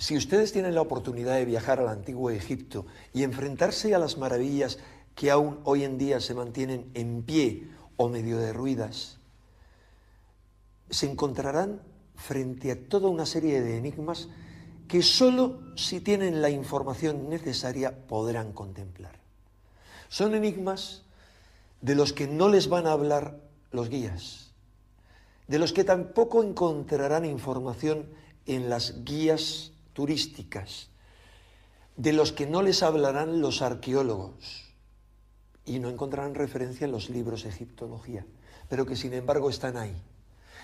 Si ustedes tienen la oportunidad de viajar al antiguo Egipto y enfrentarse a las maravillas que aún hoy en día se mantienen en pie o medio derruidas, se encontrarán frente a toda una serie de enigmas que solo si tienen la información necesaria podrán contemplar. Son enigmas de los que no les van a hablar los guías, de los que tampoco encontrarán información en las guías turísticas, de los que no les hablarán los arqueólogos y no encontrarán referencia en los libros de egiptología, pero que sin embargo están ahí.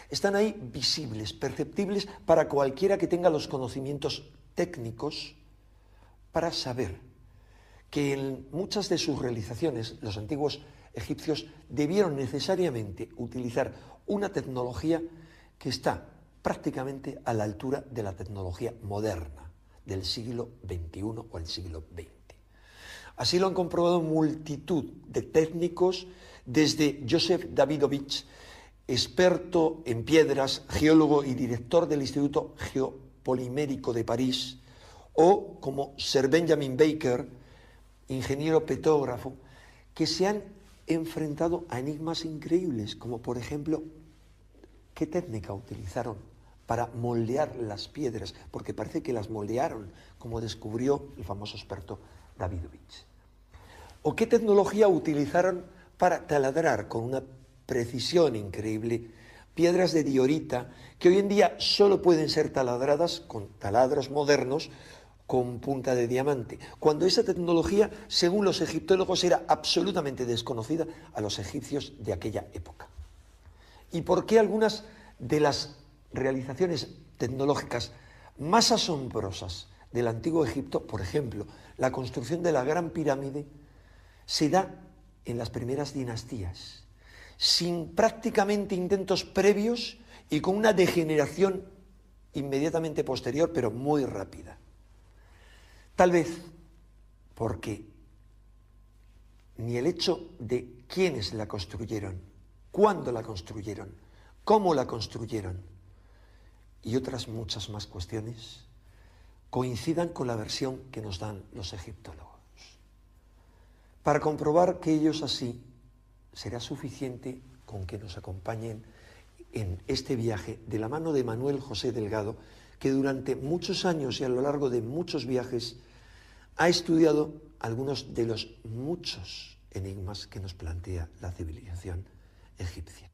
Están ahí visibles, perceptibles para cualquiera que tenga los conocimientos técnicos para saber que en muchas de sus realizaciones los antiguos egipcios debieron necesariamente utilizar una tecnología que está prácticamente a la altura de la tecnología moderna del siglo XXI o el siglo XX. Así lo han comprobado multitud de técnicos, desde Joseph Davidovich, experto en piedras, geólogo y director del Instituto Geopolimérico de París, o como Sir Benjamin Baker, ingeniero petógrafo, que se han enfrentado a enigmas increíbles, como por ejemplo, ¿qué técnica utilizaron para moldear las piedras? Porque parece que las moldearon, como descubrió el famoso experto Davidovich. ¿O qué tecnología utilizaron para taladrar con una precisión increíble piedras de diorita que hoy en día solo pueden ser taladradas con taladros modernos con punta de diamante, cuando esa tecnología, según los egiptólogos, era absolutamente desconocida a los egipcios de aquella época? ¿Y por qué algunas de las realizaciones tecnológicas más asombrosas del antiguo Egipto, por ejemplo, la construcción de la Gran Pirámide, se da en las primeras dinastías, sin prácticamente intentos previos y con una degeneración inmediatamente posterior, pero muy rápida? Tal vez porque ni el hecho de quiénes la construyeron, cuándo la construyeron, cómo la construyeron y otras muchas más cuestiones coincidan con la versión que nos dan los egiptólogos. Para comprobar que ellos así, será suficiente con que nos acompañen en este viaje de la mano de Manuel José Delgado, que durante muchos años y a lo largo de muchos viajes ha estudiado algunos de los muchos enigmas que nos plantea la civilización egipcia.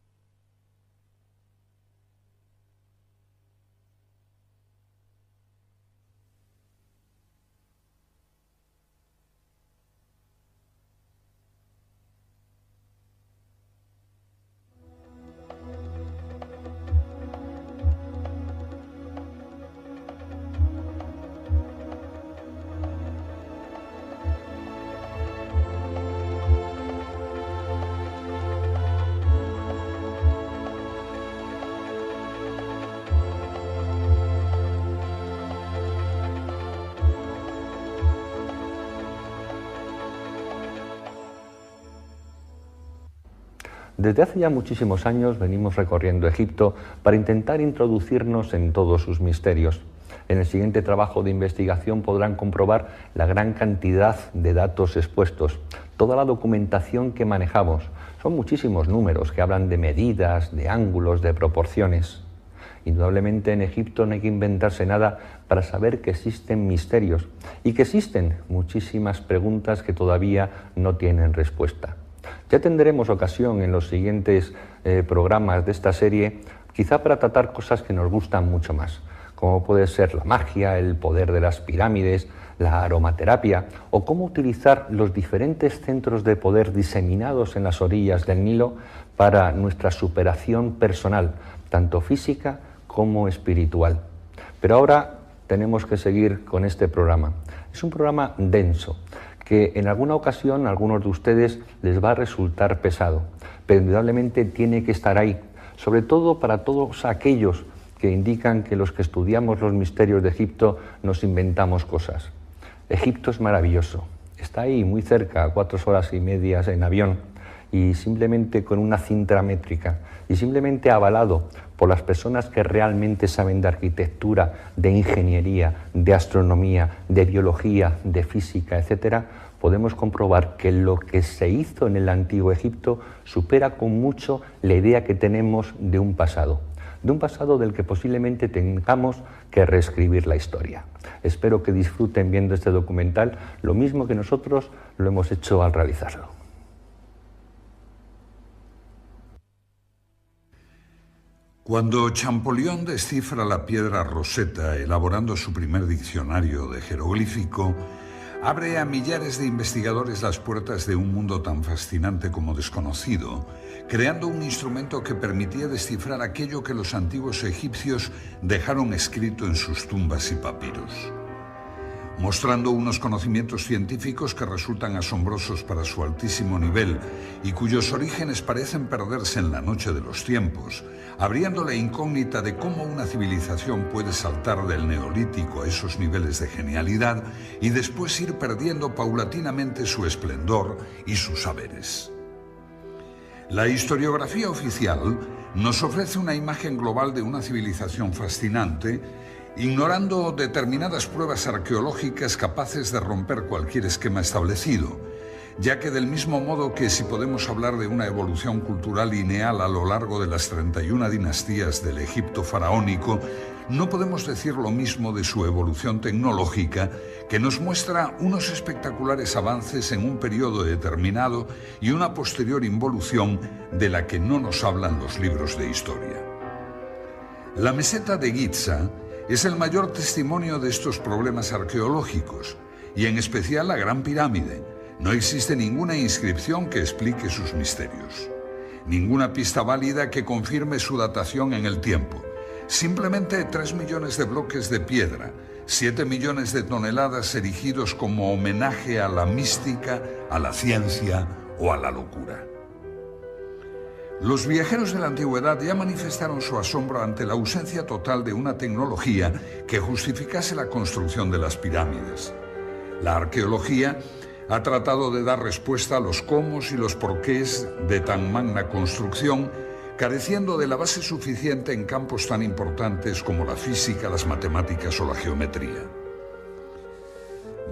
Desde hace ya muchísimos años venimos recorriendo Egipto para intentar introducirnos en todos sus misterios. En el siguiente trabajo de investigación podrán comprobar la gran cantidad de datos expuestos, toda la documentación que manejamos. Son muchísimos números que hablan de medidas, de ángulos, de proporciones. Indudablemente en Egipto no hay que inventarse nada para saber que existen misterios y que existen muchísimas preguntas que todavía no tienen respuesta. Ya tendremos ocasión en los siguientes programas de esta serie, quizá para tratar cosas que nos gustan mucho más, como puede ser la magia, el poder de las pirámides, la aromaterapia, o cómo utilizar los diferentes centros de poder diseminados en las orillas del Nilo para nuestra superación personal, tanto física como espiritual. Pero ahora tenemos que seguir con este programa. Es un programa denso, que en alguna ocasión a algunos de ustedes les va a resultar pesado, pero indudablemente tiene que estar ahí, sobre todo para todos aquellos que indican que los que estudiamos los misterios de Egipto nos inventamos cosas. Egipto es maravilloso, está ahí muy cerca, a 4 horas y media en avión, y simplemente con una cinta métrica y simplemente avalado por las personas que realmente saben de arquitectura, de ingeniería, de astronomía, de biología, de física, etcétera, podemos comprobar que lo que se hizo en el Antiguo Egipto supera con mucho la idea que tenemos de un pasado del que posiblemente tengamos que reescribir la historia. Espero que disfruten viendo este documental lo mismo que nosotros lo hemos hecho al realizarlo. Cuando Champollion descifra la piedra Rosetta elaborando su primer diccionario de jeroglífico, abre a millares de investigadores las puertas de un mundo tan fascinante como desconocido, creando un instrumento que permitía descifrar aquello que los antiguos egipcios dejaron escrito en sus tumbas y papiros, mostrando unos conocimientos científicos que resultan asombrosos para su altísimo nivel y cuyos orígenes parecen perderse en la noche de los tiempos, abriendo la incógnita de cómo una civilización puede saltar del neolítico a esos niveles de genialidad y después ir perdiendo paulatinamente su esplendor y sus saberes. La historiografía oficial nos ofrece una imagen global de una civilización fascinante, ignorando determinadas pruebas arqueológicas capaces de romper cualquier esquema establecido, ya que del mismo modo que si podemos hablar de una evolución cultural lineal a lo largo de las 31 dinastías del Egipto faraónico, no podemos decir lo mismo de su evolución tecnológica, que nos muestra unos espectaculares avances en un periodo determinado y una posterior involución de la que no nos hablan los libros de historia. La meseta de Giza es el mayor testimonio de estos problemas arqueológicos, y en especial la Gran Pirámide. No existe ninguna inscripción que explique sus misterios, ninguna pista válida que confirme su datación en el tiempo. Simplemente 3 millones de bloques de piedra, 7 millones de toneladas erigidos como homenaje a la mística, a la ciencia o a la locura. Los viajeros de la antigüedad ya manifestaron su asombro ante la ausencia total de una tecnología que justificase la construcción de las pirámides. La arqueología ha tratado de dar respuesta a los cómo y los porqués de tan magna construcción, careciendo de la base suficiente en campos tan importantes como la física, las matemáticas o la geometría.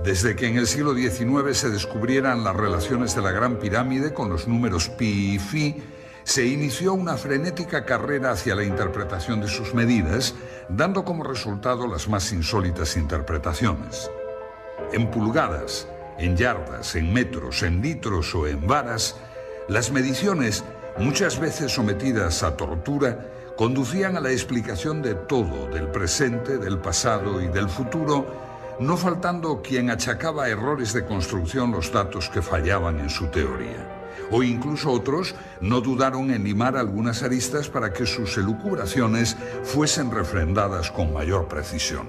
Desde que en el siglo XIX se descubrieran las relaciones de la Gran Pirámide con los números pi y phi, se inició una frenética carrera hacia la interpretación de sus medidas, dando como resultado las más insólitas interpretaciones. En pulgadas, en yardas, en metros, en litros o en varas, las mediciones, muchas veces sometidas a tortura, conducían a la explicación de todo, del presente, del pasado y del futuro, no faltando quien achacaba a errores de construcción los datos que fallaban en su teoría. O incluso otros no dudaron en limar algunas aristas para que sus elucubraciones fuesen refrendadas con mayor precisión.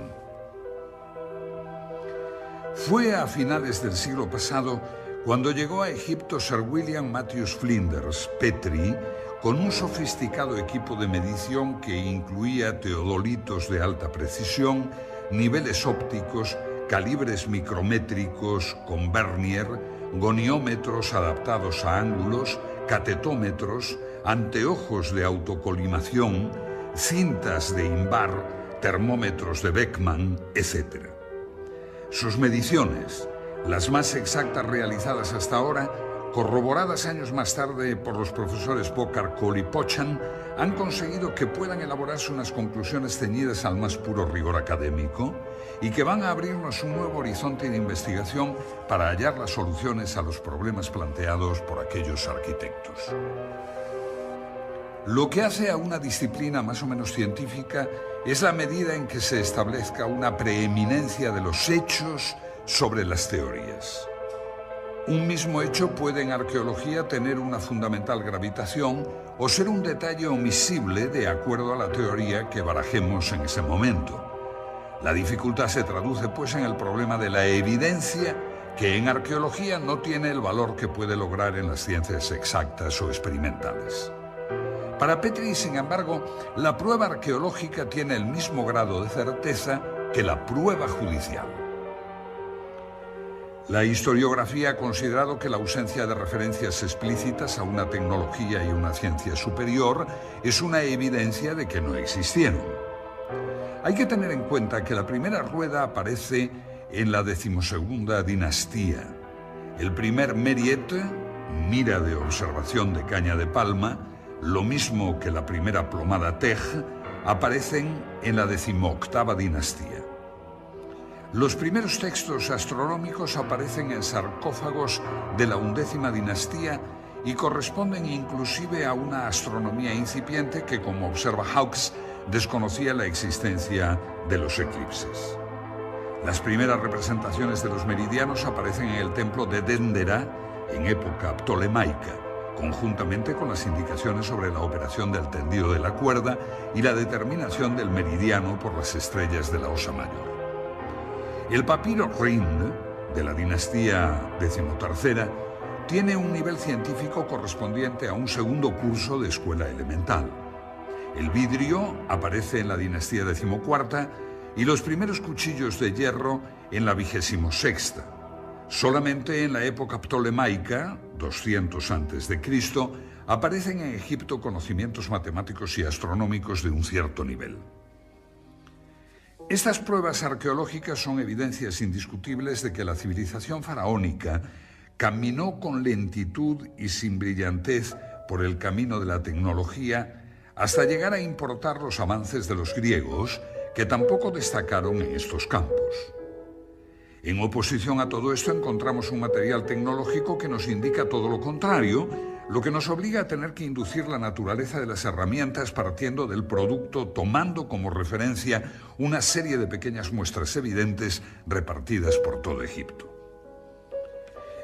Fue a finales del siglo pasado cuando llegó a Egipto Sir William Matthews Flinders, Petrie, con un sofisticado equipo de medición que incluía teodolitos de alta precisión, niveles ópticos, calibres micrométricos con vernier, goniómetros adaptados a ángulos, catetómetros, anteojos de autocolimación, cintas de Invar, termómetros de Beckman, etc. Sus mediciones, las más exactas realizadas hasta ahora, corroboradas años más tarde por los profesores Bokar, Cole y Pochan, han conseguido que puedan elaborarse unas conclusiones ceñidas al más puro rigor académico y que van a abrirnos un nuevo horizonte de investigación para hallar las soluciones a los problemas planteados por aquellos arquitectos. Lo que hace a una disciplina más o menos científica es la medida en que se establezca una preeminencia de los hechos sobre las teorías. Un mismo hecho puede en arqueología tener una fundamental gravitación o ser un detalle omisible de acuerdo a la teoría que barajemos en ese momento. La dificultad se traduce pues en el problema de la evidencia, que en arqueología no tiene el valor que puede lograr en las ciencias exactas o experimentales. Para Petrie, sin embargo, la prueba arqueológica tiene el mismo grado de certeza que la prueba judicial. La historiografía ha considerado que la ausencia de referencias explícitas a una tecnología y una ciencia superior es una evidencia de que no existieron. Hay que tener en cuenta que la primera rueda aparece en la 12ª dinastía. El primer meriette, mira de observación de caña de palma, lo mismo que la primera plomada tej, aparecen en la 18ª dinastía. Los primeros textos astronómicos aparecen en sarcófagos de la 11ª dinastía y corresponden inclusive a una astronomía incipiente que, como observa Hawkes, desconocía la existencia de los eclipses. Las primeras representaciones de los meridianos aparecen en el templo de Dendera en época ptolemaica, conjuntamente con las indicaciones sobre la operación del tendido de la cuerda y la determinación del meridiano por las estrellas de la Osa Mayor. El papiro Rhind, de la dinastía XIII, tiene un nivel científico correspondiente a un segundo curso de escuela elemental. El vidrio aparece en la dinastía XIV y los primeros cuchillos de hierro en la 26ª. Solamente en la época ptolemaica, 200 a.C., aparecen en Egipto conocimientos matemáticos y astronómicos de un cierto nivel. Estas pruebas arqueológicas son evidencias indiscutibles de que la civilización faraónica caminó con lentitud y sin brillantez por el camino de la tecnología hasta llegar a importar los avances de los griegos, que tampoco destacaron en estos campos. En oposición a todo esto encontramos un material tecnológico que nos indica todo lo contrario, lo que nos obliga a tener que inducir la naturaleza de las herramientas partiendo del producto, tomando como referencia una serie de pequeñas muestras evidentes repartidas por todo Egipto.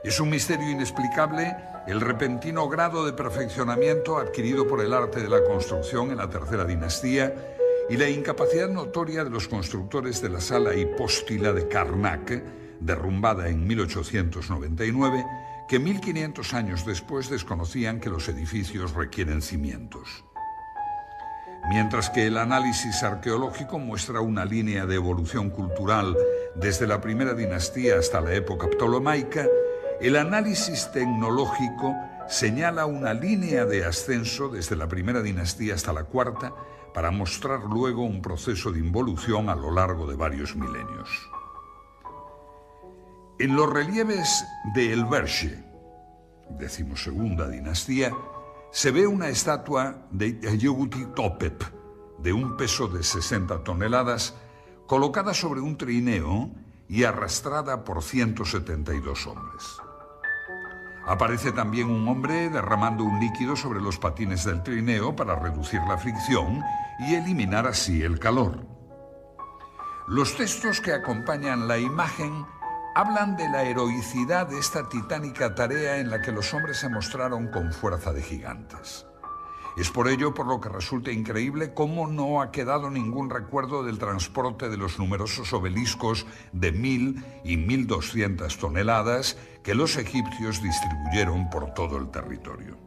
Es un misterio inexplicable el repentino grado de perfeccionamiento adquirido por el arte de la construcción en la tercera dinastía y la incapacidad notoria de los constructores de la sala hipóstila de Karnak, derrumbada en 1899, que 1500 años después desconocían que los edificios requieren cimientos. Mientras que el análisis arqueológico muestra una línea de evolución cultural desde la primera dinastía hasta la época ptolemaica, el análisis tecnológico señala una línea de ascenso desde la primera dinastía hasta la cuarta para mostrar luego un proceso de involución a lo largo de varios milenios. En los relieves de El Berge, 12ª dinastía, se ve una estatua de Yehuti Topep, de un peso de 60 toneladas, colocada sobre un trineo y arrastrada por 172 hombres. Aparece también un hombre derramando un líquido sobre los patines del trineo para reducir la fricción y eliminar así el calor. Los textos que acompañan la imagen hablan de la heroicidad de esta titánica tarea en la que los hombres se mostraron con fuerza de gigantes. Es por ello por lo que resulta increíble cómo no ha quedado ningún recuerdo del transporte de los numerosos obeliscos de 1000 y 1200 toneladas que los egipcios distribuyeron por todo el territorio.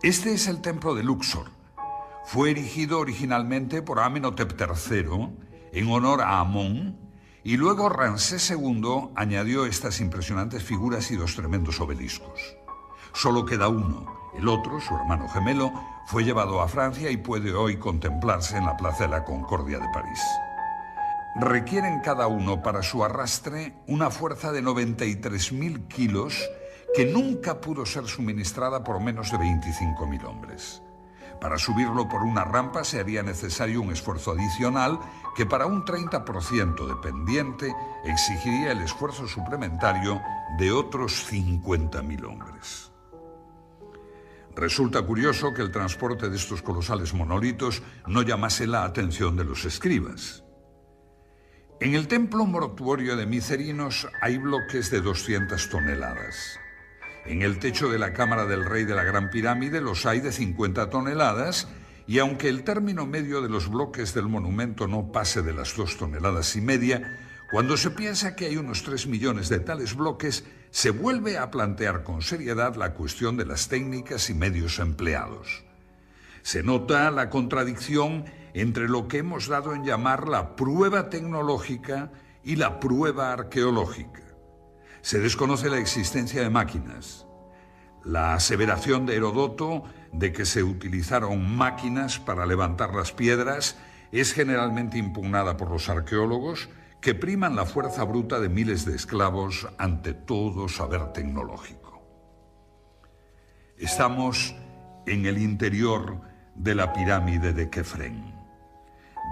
Este es el templo de Luxor. Fue erigido originalmente por Amenhotep III en honor a Amón, y luego Ramsés II añadió estas impresionantes figuras y dos tremendos obeliscos. Solo queda uno. El otro, su hermano gemelo, fue llevado a Francia y puede hoy contemplarse en la Plaza de la Concordia de París. Requieren cada uno para su arrastre una fuerza de 93.000 kilos que nunca pudo ser suministrada por menos de 25.000 hombres. Para subirlo por una rampa se haría necesario un esfuerzo adicional que para un 30% de pendiente exigiría el esfuerzo suplementario de otros 50.000 hombres. Resulta curioso que el transporte de estos colosales monolitos no llamase la atención de los escribas. En el templo mortuorio de Micerinos hay bloques de 200 toneladas. En el techo de la cámara del rey de la Gran Pirámide los hay de 50 toneladas y aunque el término medio de los bloques del monumento no pase de las 2,5 toneladas, cuando se piensa que hay unos 3 millones de tales bloques, se vuelve a plantear con seriedad la cuestión de las técnicas y medios empleados. Se nota la contradicción entre lo que hemos dado en llamar la prueba tecnológica y la prueba arqueológica. Se desconoce la existencia de máquinas. La aseveración de Heródoto de que se utilizaron máquinas para levantar las piedras es generalmente impugnada por los arqueólogos, que priman la fuerza bruta de miles de esclavos ante todo saber tecnológico. Estamos en el interior de la pirámide de Kefren.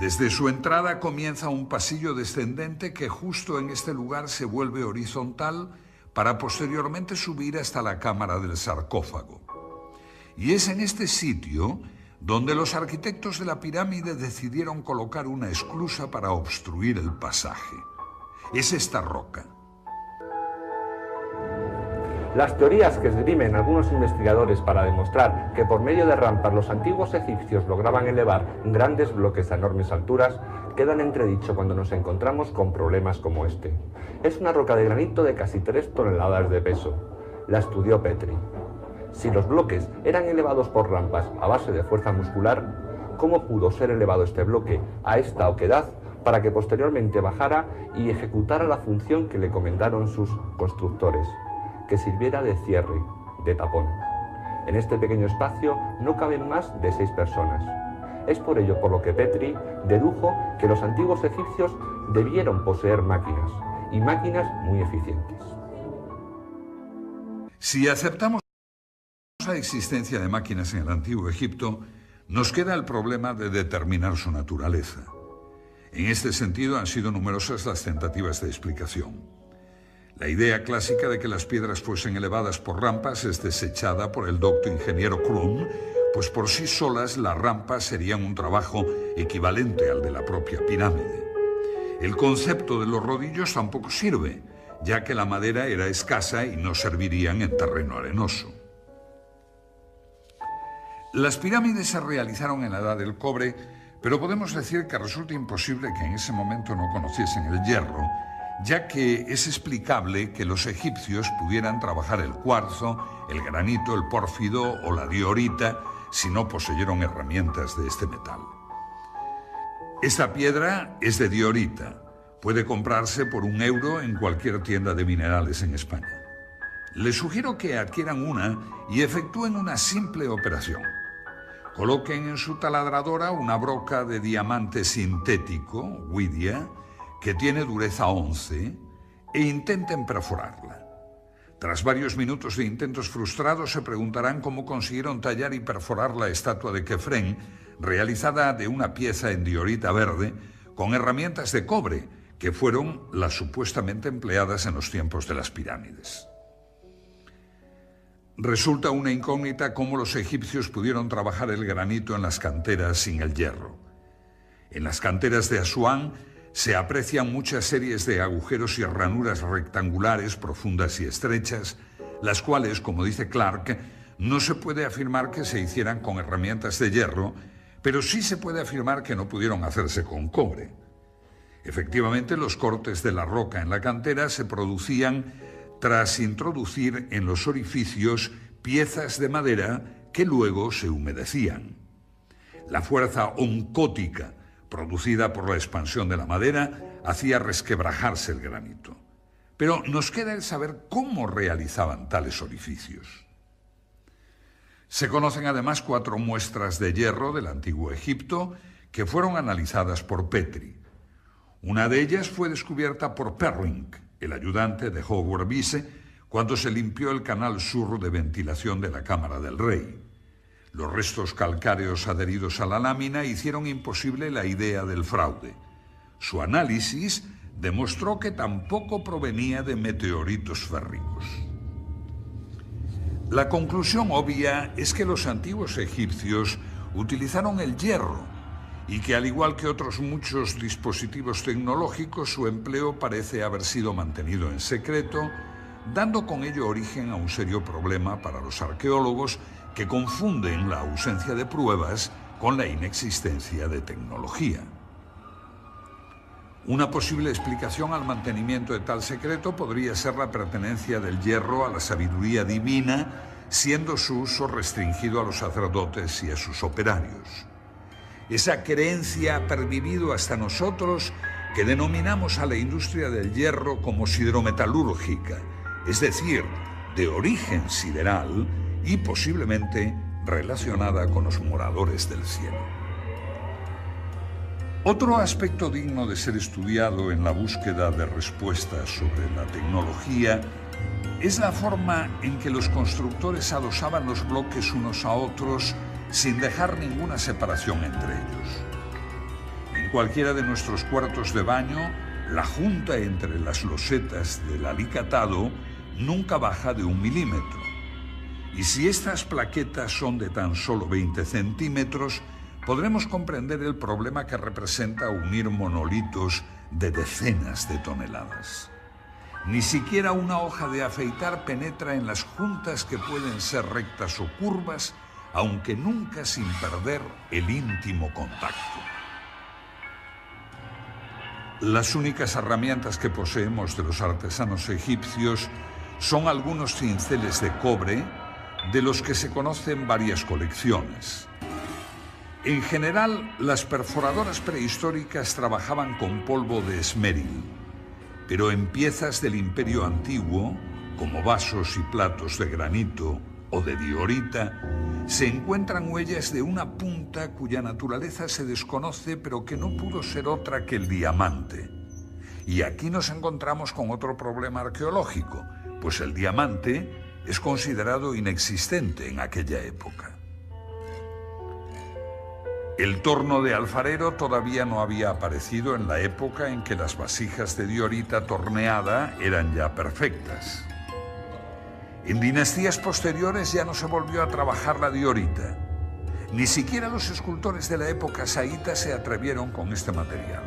Desde su entrada comienza un pasillo descendente que justo en este lugar se vuelve horizontal para posteriormente subir hasta la cámara del sarcófago. Y es en este sitio donde los arquitectos de la pirámide decidieron colocar una esclusa para obstruir el pasaje. Es esta roca. Las teorías que esgrimen algunos investigadores para demostrar que por medio de rampas los antiguos egipcios lograban elevar grandes bloques a enormes alturas quedan entredicho cuando nos encontramos con problemas como este. Es una roca de granito de casi 3 toneladas de peso. La estudió Petri. Si los bloques eran elevados por rampas a base de fuerza muscular, ¿cómo pudo ser elevado este bloque a esta oquedad para que posteriormente bajara y ejecutara la función que le comendaron sus constructores, que sirviera de cierre, de tapón? En este pequeño espacio no caben más de 6 personas. Es por ello por lo que Petri dedujo que los antiguos egipcios debieron poseer máquinas, y máquinas muy eficientes. Si aceptamos la existencia de máquinas en el Antiguo Egipto, nos queda el problema de determinar su naturaleza. En este sentido han sido numerosas las tentativas de explicación. La idea clásica de que las piedras fuesen elevadas por rampas es desechada por el docto ingeniero Krum, pues por sí solas las rampas serían un trabajo equivalente al de la propia pirámide. El concepto de los rodillos tampoco sirve, ya que la madera era escasa y no servirían en terreno arenoso. Las pirámides se realizaron en la Edad del Cobre, pero podemos decir que resulta imposible que en ese momento no conociesen el hierro, ya que es explicable que los egipcios pudieran trabajar el cuarzo, el granito, el pórfido o la diorita si no poseyeron herramientas de este metal. Esta piedra es de diorita. Puede comprarse por €1 en cualquier tienda de minerales en España. Les sugiero que adquieran una y efectúen una simple operación. Coloquen en su taladradora una broca de diamante sintético, Widia, que tiene dureza 11, e intenten perforarla. Tras varios minutos de intentos frustrados, se preguntarán cómo consiguieron tallar y perforar la estatua de Kefren, realizada de una pieza en diorita verde, con herramientas de cobre, que fueron las supuestamente empleadas en los tiempos de las pirámides. Resulta una incógnita cómo los egipcios pudieron trabajar el granito en las canteras sin el hierro. En las canteras de Asuán se aprecian muchas series de agujeros y ranuras rectangulares profundas y estrechas, las cuales, como dice Clark, no se puede afirmar que se hicieran con herramientas de hierro, pero sí se puede afirmar que no pudieron hacerse con cobre. Efectivamente, los cortes de la roca en la cantera se producían tras introducir en los orificios piezas de madera que luego se humedecían. La fuerza oncótica producida por la expansión de la madera hacía resquebrajarse el granito. Pero nos queda el saber cómo realizaban tales orificios. Se conocen además 4 muestras de hierro del Antiguo Egipto que fueron analizadas por Petri. Una de ellas fue descubierta por Perrink, el ayudante de Howard Bisse, cuando se limpió el canal sur de ventilación de la Cámara del Rey. Los restos calcáreos adheridos a la lámina hicieron imposible la idea del fraude. Su análisis demostró que tampoco provenía de meteoritos férricos. La conclusión obvia es que los antiguos egipcios utilizaron el hierro y que, al igual que otros muchos dispositivos tecnológicos, su empleo parece haber sido mantenido en secreto, dando con ello origen a un serio problema para los arqueólogos que confunden la ausencia de pruebas con la inexistencia de tecnología. Una posible explicación al mantenimiento de tal secreto podría ser la pertenencia del hierro a la sabiduría divina, siendo su uso restringido a los sacerdotes y a sus operarios. Esa creencia ha pervivido hasta nosotros que denominamos a la industria del hierro como siderometalúrgica, es decir, de origen sideral y posiblemente relacionada con los moradores del cielo. Otro aspecto digno de ser estudiado en la búsqueda de respuestas sobre la tecnología es la forma en que los constructores adosaban los bloques unos a otros sin dejar ninguna separación entre ellos. En cualquiera de nuestros cuartos de baño, la junta entre las losetas del alicatado nunca baja de 1 milímetro. Y si estas plaquetas son de tan solo 20 centímetros, podremos comprender el problema que representa unir monolitos de decenas de toneladas. Ni siquiera una hoja de afeitar penetra en las juntas que pueden ser rectas o curvas, aunque nunca sin perder el íntimo contacto. Las únicas herramientas que poseemos de los artesanos egipcios son algunos cinceles de cobre, de los que se conocen varias colecciones. En general, las perforadoras prehistóricas trabajaban con polvo de esmeril, pero en piezas del Imperio Antiguo, como vasos y platos de granito o de diorita, se encuentran huellas de una punta cuya naturaleza se desconoce, pero que no pudo ser otra que el diamante. Y aquí nos encontramos con otro problema arqueológico, pues el diamante es considerado inexistente en aquella época. El torno de alfarero todavía no había aparecido en la época en que las vasijas de diorita torneada eran ya perfectas. En dinastías posteriores ya no se volvió a trabajar la diorita. Ni siquiera los escultores de la época saíta se atrevieron con este material.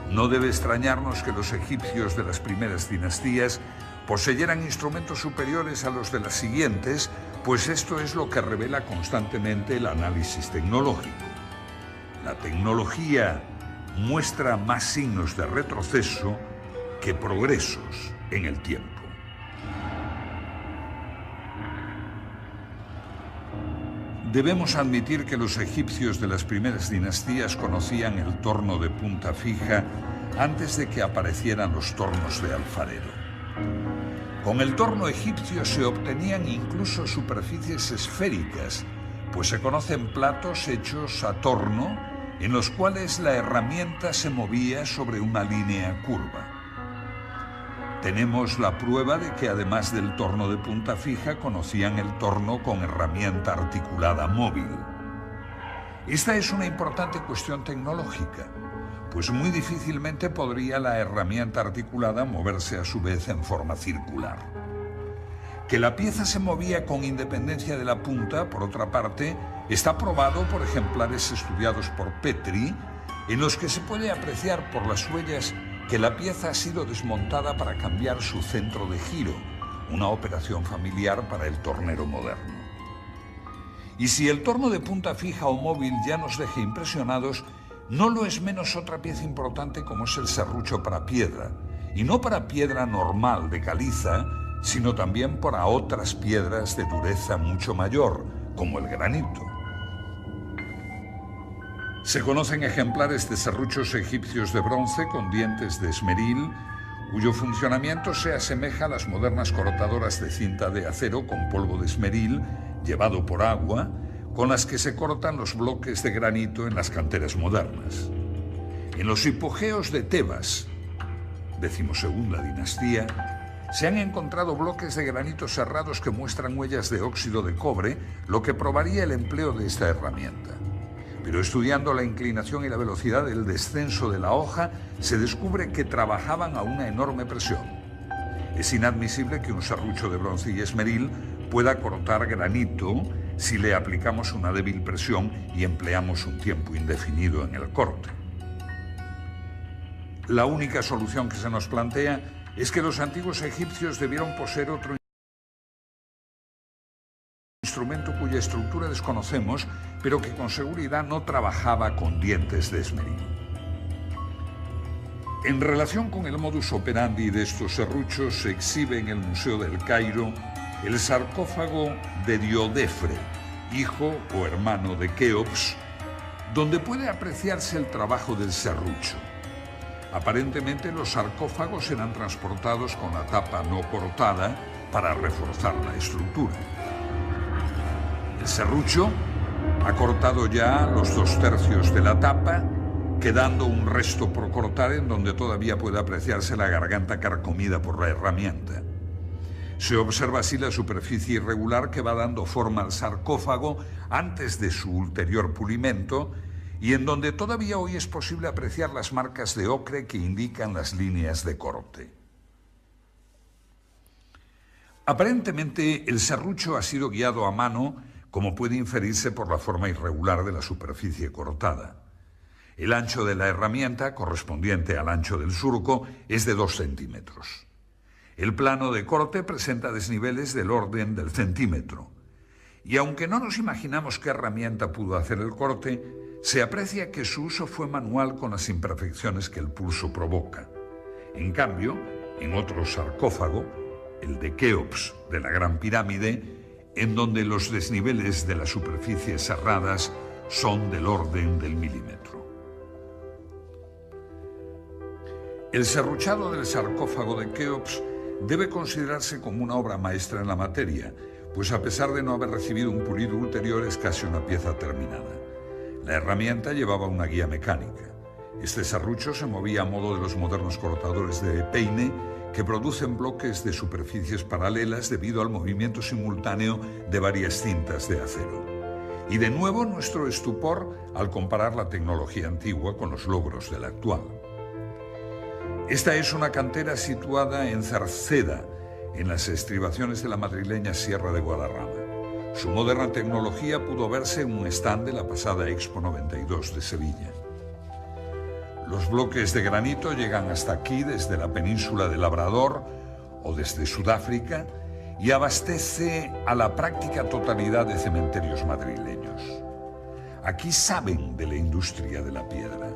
No debe extrañarnos que los egipcios de las primeras dinastías poseyeran instrumentos superiores a los de las siguientes, pues esto es lo que revela constantemente el análisis tecnológico. La tecnología muestra más signos de retroceso que progresos en el tiempo. Debemos admitir que los egipcios de las primeras dinastías conocían el torno de punta fija antes de que aparecieran los tornos de alfarero. Con el torno egipcio se obtenían incluso superficies esféricas, pues se conocen platos hechos a torno en los cuales la herramienta se movía sobre una línea curva. Tenemos la prueba de que además del torno de punta fija conocían el torno con herramienta articulada móvil. Esta es una importante cuestión tecnológica, pues muy difícilmente podría la herramienta articulada moverse a su vez en forma circular. Que la pieza se movía con independencia de la punta, por otra parte, está probado por ejemplares estudiados por Petri, en los que se puede apreciar por las huellas que la pieza ha sido desmontada para cambiar su centro de giro, una operación familiar para el tornero moderno. Y si el torno de punta fija o móvil ya nos deja impresionados, no lo es menos otra pieza importante como es el serrucho para piedra, y no para piedra normal de caliza, sino también para otras piedras de dureza mucho mayor, como el granito. Se conocen ejemplares de serruchos egipcios de bronce con dientes de esmeril, cuyo funcionamiento se asemeja a las modernas cortadoras de cinta de acero con polvo de esmeril llevado por agua, con las que se cortan los bloques de granito en las canteras modernas. En los hipogeos de Tebas, 12ª dinastía, se han encontrado bloques de granito cerrados que muestran huellas de óxido de cobre, lo que probaría el empleo de esta herramienta. Pero estudiando la inclinación y la velocidad del descenso de la hoja, se descubre que trabajaban a una enorme presión. Es inadmisible que un serrucho de bronce y esmeril pueda cortar granito si le aplicamos una débil presión y empleamos un tiempo indefinido en el corte. La única solución que se nos plantea es que los antiguos egipcios debieron poseer otro instrumento cuya estructura desconocemos, pero que con seguridad no trabajaba con dientes de esmeril. En relación con el modus operandi de estos serruchos, se exhibe en el Museo del Cairo el sarcófago de Diodefre, hijo o hermano de Keops, donde puede apreciarse el trabajo del serrucho. Aparentemente los sarcófagos eran transportados con la tapa no cortada para reforzar la estructura. El serrucho ha cortado ya los 2/3 de la tapa, quedando un resto por cortar en donde todavía puede apreciarse la garganta carcomida por la herramienta. Se observa así la superficie irregular que va dando forma al sarcófago antes de su ulterior pulimento y en donde todavía hoy es posible apreciar las marcas de ocre que indican las líneas de corte. Aparentemente, el serrucho ha sido guiado a mano, como puede inferirse por la forma irregular de la superficie cortada. El ancho de la herramienta, correspondiente al ancho del surco, es de 2 centímetros. El plano de corte presenta desniveles del orden del centímetro. Y aunque no nos imaginamos qué herramienta pudo hacer el corte, se aprecia que su uso fue manual con las imperfecciones que el pulso provoca. En cambio, en otro sarcófago, el de Keops de la Gran Pirámide, en donde los desniveles de las superficies serradas son del orden del milímetro. El serruchado del sarcófago de Keops debe considerarse como una obra maestra en la materia, pues a pesar de no haber recibido un pulido ulterior es casi una pieza terminada. La herramienta llevaba una guía mecánica. Este serrucho se movía a modo de los modernos cortadores de peine que producen bloques de superficies paralelas debido al movimiento simultáneo de varias cintas de acero. Y de nuevo nuestro estupor al comparar la tecnología antigua con los logros de la actual. Esta es una cantera situada en Cerceda, en las estribaciones de la madrileña Sierra de Guadarrama. Su moderna tecnología pudo verse en un stand de la pasada Expo 92 de Sevilla. Los bloques de granito llegan hasta aquí desde la península de Labrador o desde Sudáfrica y abastece a la práctica totalidad de cementerios madrileños. Aquí saben de la industria de la piedra.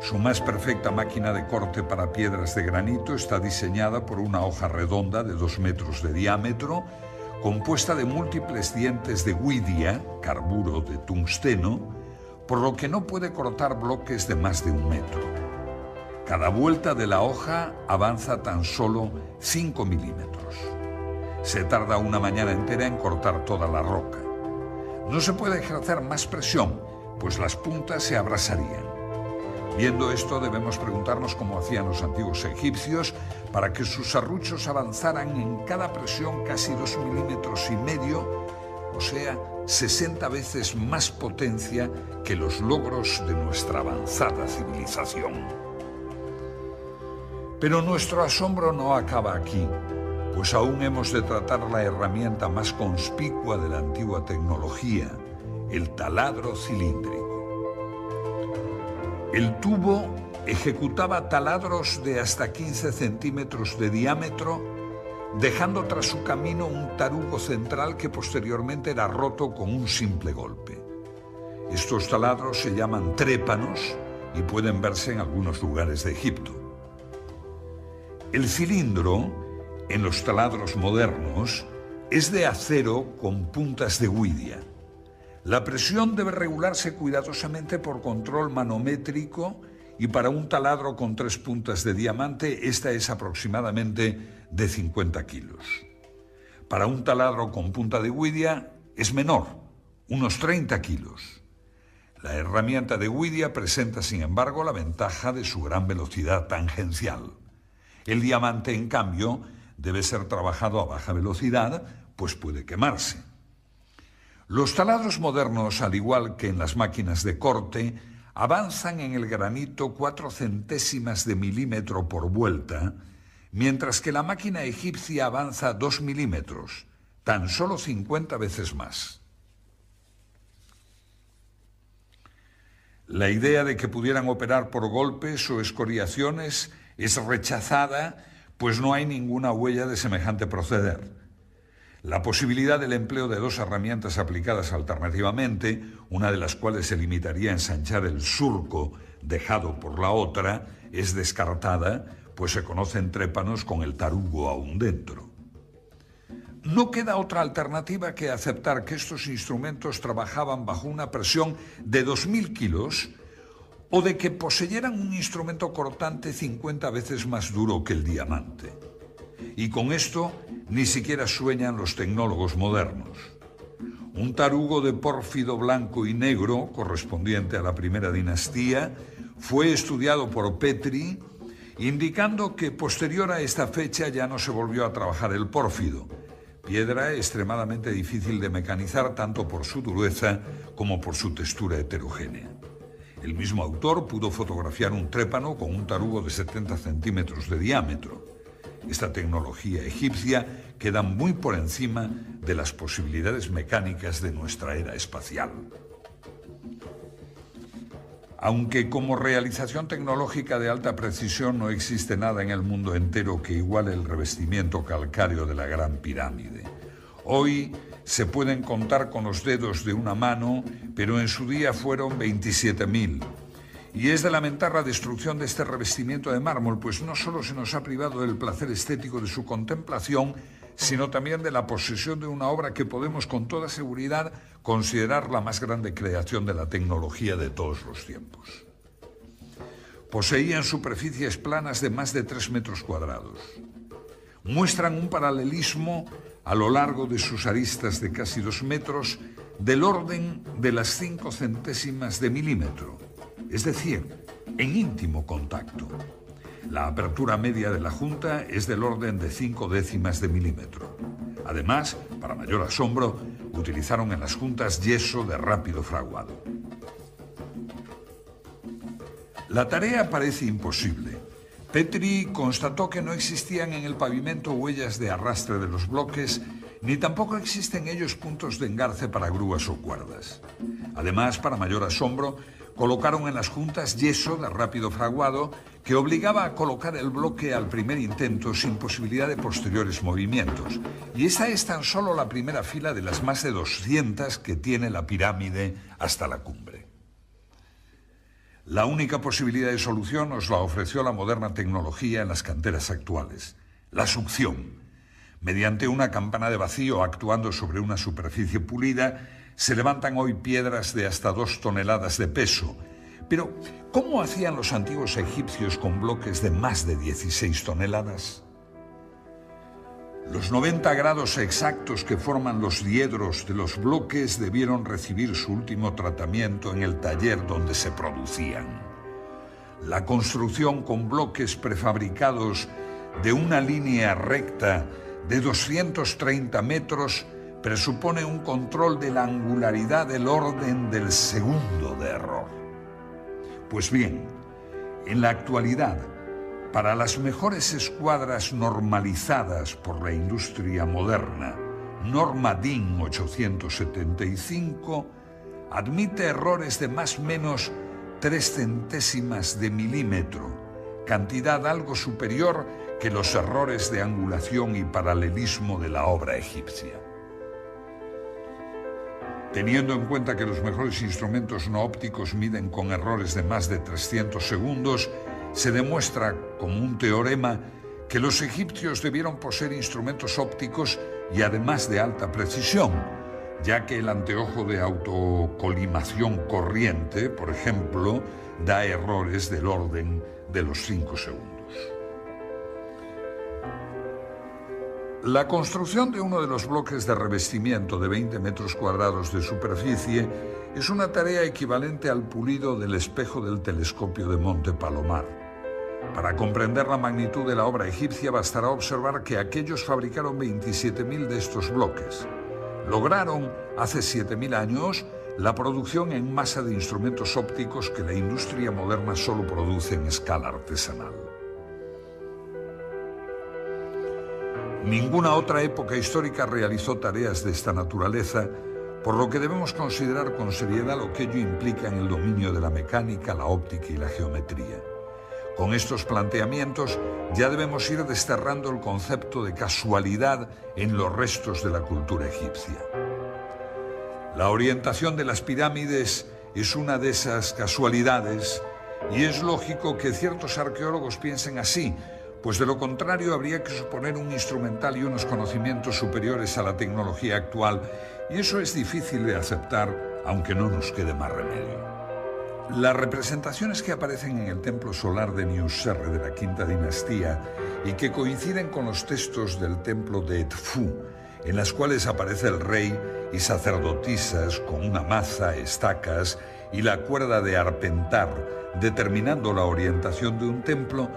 Su más perfecta máquina de corte para piedras de granito está diseñada por una hoja redonda de 2 metros de diámetro, compuesta de múltiples dientes de huidia, carburo de tungsteno, por lo que no puede cortar bloques de más de 1 metro. Cada vuelta de la hoja avanza tan solo 5 milímetros. Se tarda una mañana entera en cortar toda la roca. No se puede ejercer más presión, pues las puntas se abrasarían. Viendo esto, debemos preguntarnos cómo hacían los antiguos egipcios para que sus serruchos avanzaran en cada presión casi 2,5 milímetros, o sea, 60 veces más potencia que los logros de nuestra avanzada civilización. Pero nuestro asombro no acaba aquí, pues aún hemos de tratar la herramienta más conspicua de la antigua tecnología, el taladro cilíndrico. El tubo ejecutaba taladros de hasta 15 centímetros de diámetro, dejando tras su camino un tarugo central que posteriormente era roto con un simple golpe. Estos taladros se llaman trépanos y pueden verse en algunos lugares de Egipto. El cilindro, en los taladros modernos, es de acero con puntas de huidia. La presión debe regularse cuidadosamente por control manométrico y para un taladro con 3 puntas de diamante, esta es aproximadamente de 50 kilos. Para un taladro con punta de huidia es menor, unos 30 kilos. La herramienta de huidia presenta, sin embargo, la ventaja de su gran velocidad tangencial. El diamante, en cambio, debe ser trabajado a baja velocidad, pues puede quemarse. Los taladros modernos, al igual que en las máquinas de corte, avanzan en el granito 4 centésimas de milímetro por vuelta, mientras que la máquina egipcia avanza 2 milímetros, tan solo 50 veces más. La idea de que pudieran operar por golpes o escoriaciones es rechazada, pues no hay ninguna huella de semejante proceder. La posibilidad del empleo de 2 herramientas aplicadas alternativamente, una de las cuales se limitaría a ensanchar el surco dejado por la otra, es descartada, pues se conocen trépanos con el tarugo aún dentro. No queda otra alternativa que aceptar que estos instrumentos trabajaban bajo una presión de 2.000 kilos o de que poseyeran un instrumento cortante 50 veces más duro que el diamante. Y con esto ni siquiera sueñan los tecnólogos modernos. Un tarugo de pórfido blanco y negro, correspondiente a la primera dinastía, fue estudiado por Petri, indicando que posterior a esta fecha ya no se volvió a trabajar el pórfido, piedra extremadamente difícil de mecanizar tanto por su dureza como por su textura heterogénea. El mismo autor pudo fotografiar un trépano con un tarugo de 70 centímetros de diámetro. Esta tecnología egipcia queda muy por encima de las posibilidades mecánicas de nuestra era espacial. Aunque como realización tecnológica de alta precisión no existe nada en el mundo entero que iguale el revestimiento calcáreo de la Gran Pirámide. Hoy se pueden contar con los dedos de una mano, pero en su día fueron 27.000. Y es de lamentar la destrucción de este revestimiento de mármol, pues no solo se nos ha privado del placer estético de su contemplación, sino también de la posesión de una obra que podemos con toda seguridad considerar la más grande creación de la tecnología de todos los tiempos. Poseían superficies planas de más de 3 metros cuadrados. Muestran un paralelismo a lo largo de sus aristas de casi 2 metros del orden de las 5 centésimas de milímetro, es decir, en íntimo contacto. La apertura media de la junta es del orden de 5 décimas de milímetro. Además, para mayor asombro, utilizaron en las juntas yeso de rápido fraguado. La tarea parece imposible. Petri constató que no existían en el pavimento huellas de arrastre de los bloques, ni tampoco existen en ellos puntos de engarce para grúas o cuerdas. Además, para mayor asombro, colocaron en las juntas yeso de rápido fraguado que obligaba a colocar el bloque al primer intento sin posibilidad de posteriores movimientos. Y esta es tan solo la primera fila de las más de 200 que tiene la pirámide hasta la cumbre. La única posibilidad de solución nos la ofreció la moderna tecnología en las canteras actuales, la succión. Mediante una campana de vacío actuando sobre una superficie pulida, se levantan hoy piedras de hasta 2 toneladas de peso. Pero, ¿cómo hacían los antiguos egipcios con bloques de más de 16 toneladas? Los 90 grados exactos que forman los diedros de los bloques debieron recibir su último tratamiento en el taller donde se producían. La construcción con bloques prefabricados de una línea recta de 230 metros presupone un control de la angularidad del orden del segundo de error. Pues bien, en la actualidad, para las mejores escuadras normalizadas por la industria moderna, norma DIN 875 admite errores de más o menos 3 centésimas de milímetro, cantidad algo superior que los errores de angulación y paralelismo de la obra egipcia. Teniendo en cuenta que los mejores instrumentos no ópticos miden con errores de más de 300 segundos, se demuestra como un teorema que los egipcios debieron poseer instrumentos ópticos y además de alta precisión, ya que el anteojo de autocolimación corriente, por ejemplo, da errores del orden de los 5 segundos. La construcción de uno de los bloques de revestimiento de 20 metros cuadrados de superficie es una tarea equivalente al pulido del espejo del telescopio de Monte Palomar. Para comprender la magnitud de la obra egipcia bastará observar que aquellos fabricaron 27.000 de estos bloques. Lograron, hace 7.000 años, la producción en masa de instrumentos ópticos que la industria moderna solo produce en escala artesanal. Ninguna otra época histórica realizó tareas de esta naturaleza, por lo que debemos considerar con seriedad lo que ello implica en el dominio de la mecánica, la óptica y la geometría. Con estos planteamientos ya debemos ir desterrando el concepto de casualidad en los restos de la cultura egipcia. La orientación de las pirámides es una de esas casualidades y es lógico que ciertos arqueólogos piensen así, pues de lo contrario habría que suponer un instrumental y unos conocimientos superiores a la tecnología actual, y eso es difícil de aceptar, aunque no nos quede más remedio. Las representaciones que aparecen en el templo solar de Niuserre de la Quinta Dinastía y que coinciden con los textos del templo de Edfu, en las cuales aparece el rey y sacerdotisas con una maza, estacas y la cuerda de arpentar, determinando la orientación de un templo,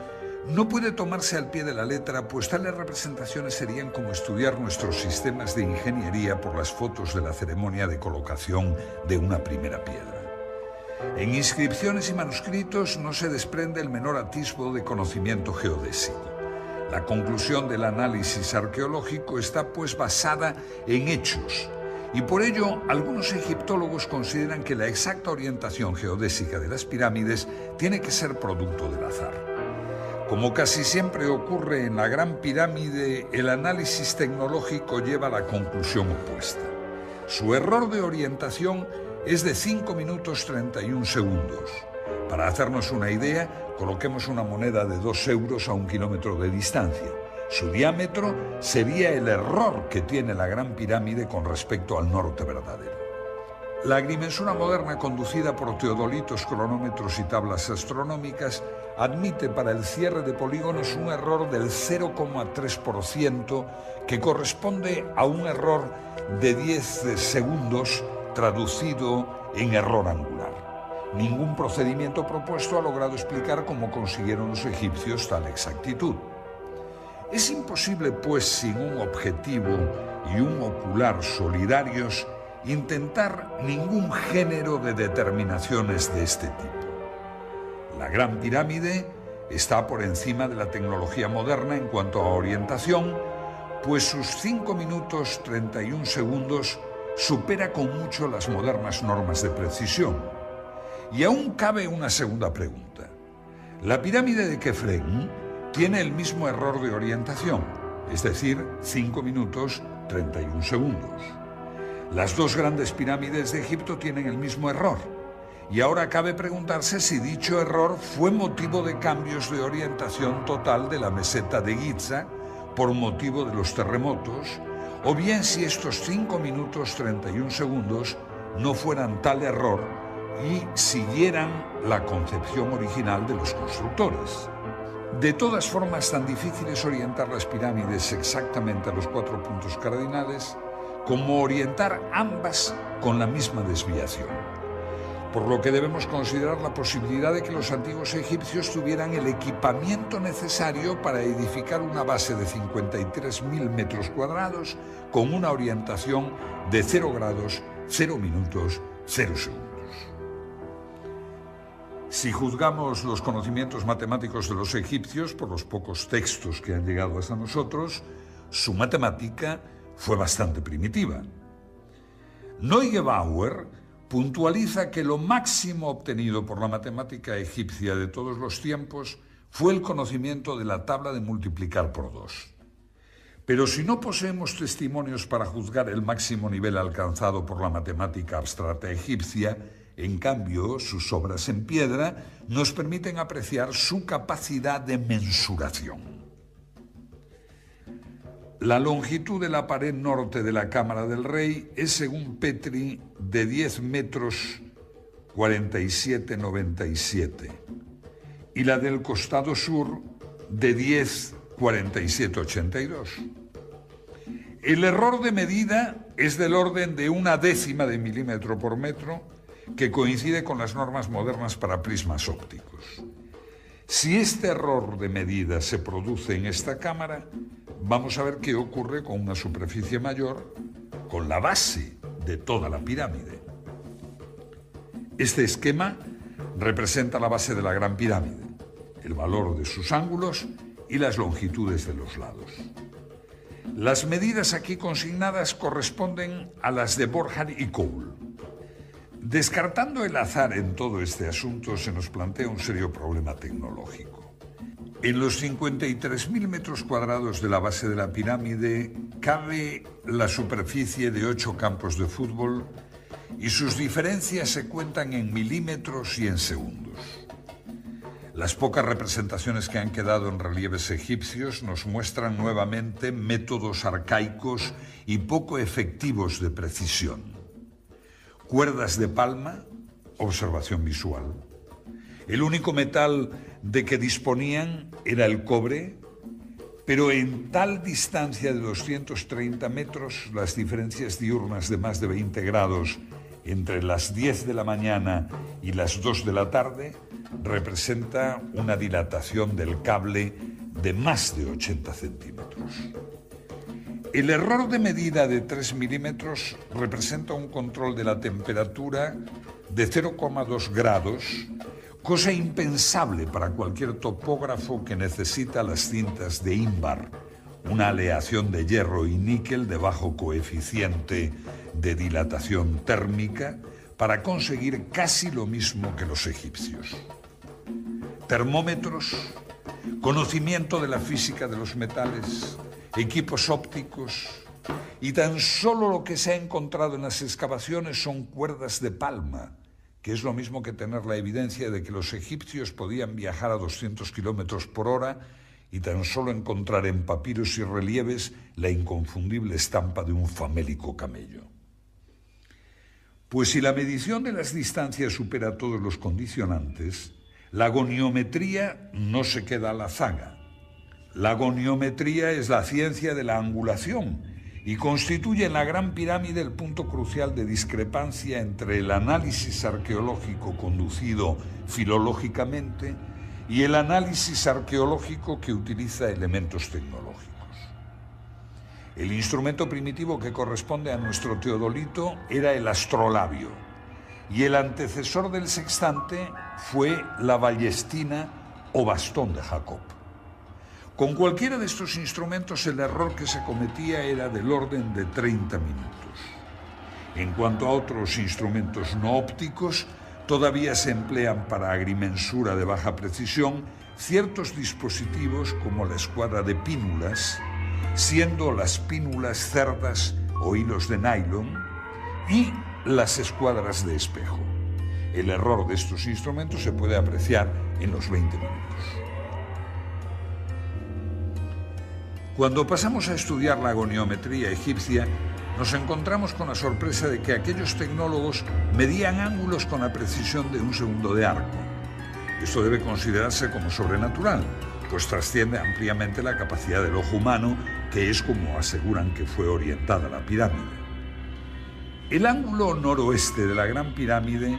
no puede tomarse al pie de la letra, pues tales representaciones serían como estudiar nuestros sistemas de ingeniería por las fotos de la ceremonia de colocación de una primera piedra. En inscripciones y manuscritos no se desprende el menor atisbo de conocimiento geodésico. La conclusión del análisis arqueológico está pues basada en hechos, y por ello algunos egiptólogos consideran que la exacta orientación geodésica de las pirámides tiene que ser producto del azar. Como casi siempre ocurre en la Gran Pirámide, el análisis tecnológico lleva a la conclusión opuesta. Su error de orientación es de 5 minutos 31 segundos. Para hacernos una idea, coloquemos una moneda de 2 euros a 1 kilómetro de distancia. Su diámetro sería el error que tiene la Gran Pirámide con respecto al norte verdadero. La agrimensura moderna, conducida por teodolitos, cronómetros y tablas astronómicas, admite para el cierre de polígonos un error del 0,3%, que corresponde a un error de 10 segundos traducido en error angular. Ningún procedimiento propuesto ha logrado explicar cómo consiguieron los egipcios tal exactitud. Es imposible, pues, sin un objetivo y un ocular solidarios, intentar ningún género de determinaciones de este tipo. La Gran Pirámide está por encima de la tecnología moderna en cuanto a orientación, pues sus 5 minutos 31 segundos supera con mucho las modernas normas de precisión. Y aún cabe una segunda pregunta. La pirámide de Kefren tiene el mismo error de orientación, es decir, 5 minutos 31 segundos. Las dos grandes pirámides de Egipto tienen el mismo error. Y ahora cabe preguntarse si dicho error fue motivo de cambios de orientación total de la meseta de Giza por motivo de los terremotos, o bien si estos 5 minutos 31 segundos no fueran tal error y siguieran la concepción original de los constructores. De todas formas, tan difícil es orientar las pirámides exactamente a los 4 puntos cardinales como orientar ambas con la misma desviación. Por lo que debemos considerar la posibilidad de que los antiguos egipcios tuvieran el equipamiento necesario para edificar una base de 53.000 metros cuadrados con una orientación de 0 grados, 0 minutos, 0 segundos. Si juzgamos los conocimientos matemáticos de los egipcios por los pocos textos que han llegado hasta nosotros, su matemática fue bastante primitiva. Neugebauer puntualiza que lo máximo obtenido por la matemática egipcia de todos los tiempos fue el conocimiento de la tabla de multiplicar por 2. Pero si no poseemos testimonios para juzgar el máximo nivel alcanzado por la matemática abstracta egipcia, en cambio, sus obras en piedra nos permiten apreciar su capacidad de mensuración. La longitud de la pared norte de la Cámara del Rey es, según Petri, de 10 metros 47,97 y la del costado sur de 10 47,82. El error de medida es del orden de 1/10 de milímetro por metro, que coincide con las normas modernas para prismas ópticos. Si este error de medida se produce en esta cámara, vamos a ver qué ocurre con una superficie mayor, con la base de toda la pirámide. Este esquema representa la base de la Gran Pirámide, el valor de sus ángulos y las longitudes de los lados. Las medidas aquí consignadas corresponden a las de Borjar y Cole. Descartando el azar en todo este asunto, se nos plantea un serio problema tecnológico. En los 53.000 metros cuadrados de la base de la pirámide cabe la superficie de 8 campos de fútbol y sus diferencias se cuentan en milímetros y en segundos. Las pocas representaciones que han quedado en relieves egipcios nos muestran nuevamente métodos arcaicos y poco efectivos de precisión. Cuerdas de palma, observación visual. El único metal de que disponían era el cobre, pero en tal distancia de 230 metros, las diferencias diurnas de más de 20 grados entre las 10 de la mañana y las 2 de la tarde representa una dilatación del cable de más de 80 centímetros. El error de medida de 3 milímetros representa un control de la temperatura de 0,2 grados, cosa impensable para cualquier topógrafo que necesita las cintas de ínbar, una aleación de hierro y níquel de bajo coeficiente de dilatación térmica, para conseguir casi lo mismo que los egipcios. Termómetros, conocimiento de la física de los metales, equipos ópticos, y tan solo lo que se ha encontrado en las excavaciones son cuerdas de palma, que es lo mismo que tener la evidencia de que los egipcios podían viajar a 200 kilómetros por hora y tan solo encontrar en papiros y relieves la inconfundible estampa de un famélico camello. Pues si la medición de las distancias supera todos los condicionantes, la goniometría no se queda a la zaga. La goniometría es la ciencia de la angulación y constituye en la Gran Pirámide el punto crucial de discrepancia entre el análisis arqueológico conducido filológicamente y el análisis arqueológico que utiliza elementos tecnológicos. El instrumento primitivo que corresponde a nuestro teodolito era el astrolabio, y el antecesor del sextante fue la ballestina o bastón de Jacob. Con cualquiera de estos instrumentos el error que se cometía era del orden de 30 minutos. En cuanto a otros instrumentos no ópticos, todavía se emplean para agrimensura de baja precisión ciertos dispositivos como la escuadra de pínulas, siendo las pínulas cerdas o hilos de nylon, y las escuadras de espejo. El error de estos instrumentos se puede apreciar en los 20 minutos. Cuando pasamos a estudiar la goniometría egipcia, nos encontramos con la sorpresa de que aquellos tecnólogos medían ángulos con la precisión de un segundo de arco. Esto debe considerarse como sobrenatural, pues trasciende ampliamente la capacidad del ojo humano, que es como aseguran que fue orientada la pirámide. El ángulo noroeste de la Gran Pirámide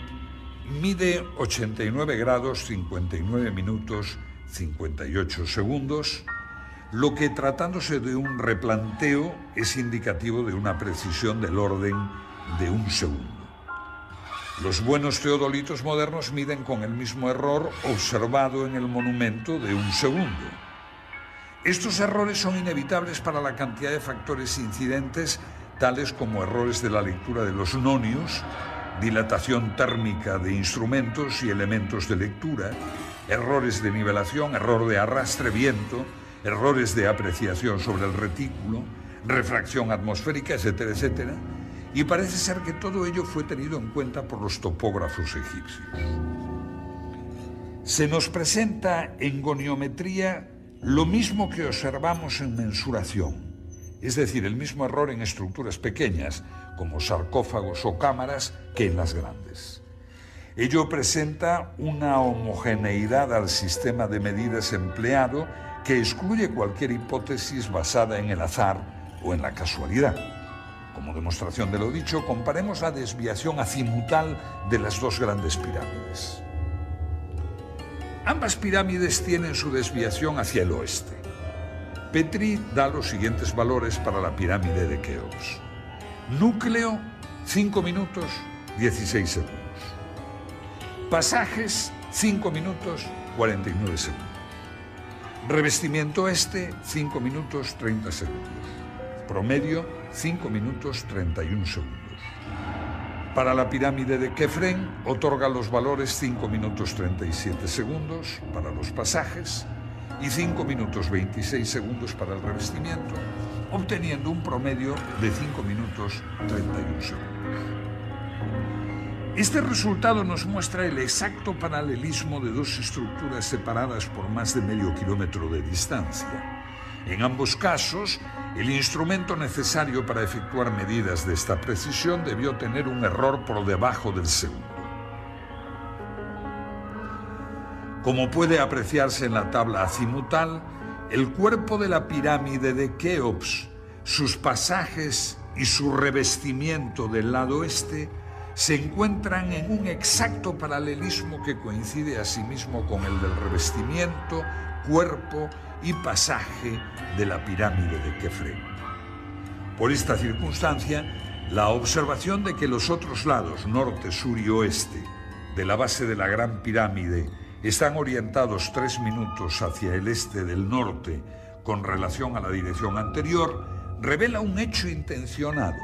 mide 89 grados 59 minutos 58 segundos, lo que, tratándose de un replanteo, es indicativo de una precisión del orden de un segundo. Los buenos teodolitos modernos miden con el mismo error observado en el monumento de un segundo. Estos errores son inevitables para la cantidad de factores incidentes, tales como errores de la lectura de los nonios, dilatación térmica de instrumentos y elementos de lectura, errores de nivelación, error de arrastre, viento, errores de apreciación sobre el retículo, refracción atmosférica, etcétera, etcétera, y parece ser que todo ello fue tenido en cuenta por los topógrafos egipcios. Se nos presenta en goniometría lo mismo que observamos en mensuración, es decir, el mismo error en estructuras pequeñas, como sarcófagos o cámaras, que en las grandes. Ello presenta una homogeneidad al sistema de medidas empleado que excluye cualquier hipótesis basada en el azar o en la casualidad. Como demostración de lo dicho, comparemos la desviación azimutal de las dos grandes pirámides. Ambas pirámides tienen su desviación hacia el oeste. Petrie da los siguientes valores para la pirámide de Keops. Núcleo, 5 minutos, 16 segundos. Pasajes, 5 minutos, 49 segundos. Revestimiento este, 5 minutos, 30 segundos. Promedio, 5 minutos, 31 segundos. Para la pirámide de Kefren, otorga los valores 5 minutos, 37 segundos para los pasajes y 5 minutos, 26 segundos para el revestimiento, obteniendo un promedio de 5 minutos, 31 segundos. Este resultado nos muestra el exacto paralelismo de dos estructuras separadas por más de medio kilómetro de distancia. En ambos casos, el instrumento necesario para efectuar medidas de esta precisión debió tener un error por debajo del segundo. Como puede apreciarse en la tabla azimutal, el cuerpo de la pirámide de Keops, sus pasajes y su revestimiento del lado este se encuentran en un exacto paralelismo que coincide asimismo con el del revestimiento, cuerpo y pasaje de la pirámide de Kefren. Por esta circunstancia, la observación de que los otros lados, norte, sur y oeste, de la base de la Gran Pirámide están orientados 3 minutos hacia el este del norte con relación a la dirección anterior, revela un hecho intencionado.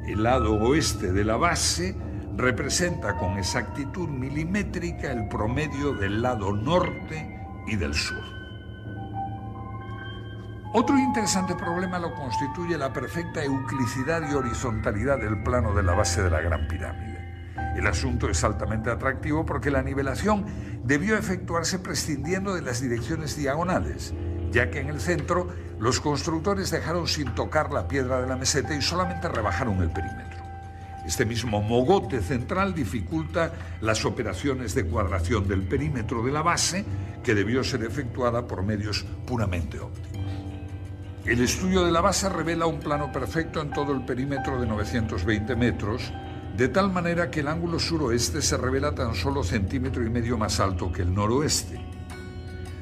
El lado oeste de la base representa con exactitud milimétrica el promedio del lado norte y del sur. Otro interesante problema lo constituye la perfecta euclicidad y horizontalidad del plano de la base de la Gran Pirámide. El asunto es altamente atractivo porque la nivelación debió efectuarse prescindiendo de las direcciones diagonales, ya que en el centro los constructores dejaron sin tocar la piedra de la meseta y solamente rebajaron el perímetro. Este mismo mogote central dificulta las operaciones de cuadración del perímetro de la base, que debió ser efectuada por medios puramente ópticos. El estudio de la base revela un plano perfecto en todo el perímetro de 920 metros, de tal manera que el ángulo suroeste se revela tan solo 1,5 centímetros más alto que el noroeste.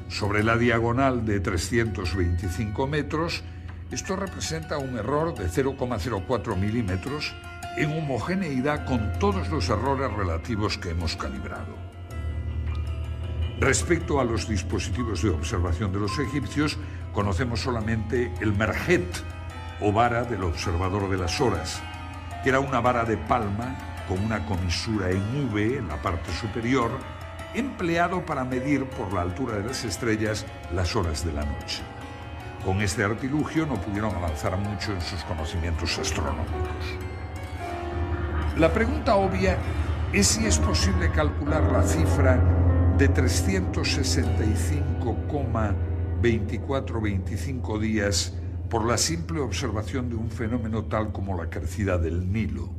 Sobre la diagonal de 325 metros, esto representa un error de 0,04 milímetros en homogeneidad con todos los errores relativos que hemos calibrado. Respecto a los dispositivos de observación de los egipcios, conocemos solamente el merjet, o vara del observador de las horas, que era una vara de palma con una comisura en V en la parte superior, empleado para medir por la altura de las estrellas las horas de la noche. Con este artilugio no pudieron avanzar mucho en sus conocimientos astronómicos. La pregunta obvia es si es posible calcular la cifra de 365,2425 días por la simple observación de un fenómeno tal como la crecida del Nilo.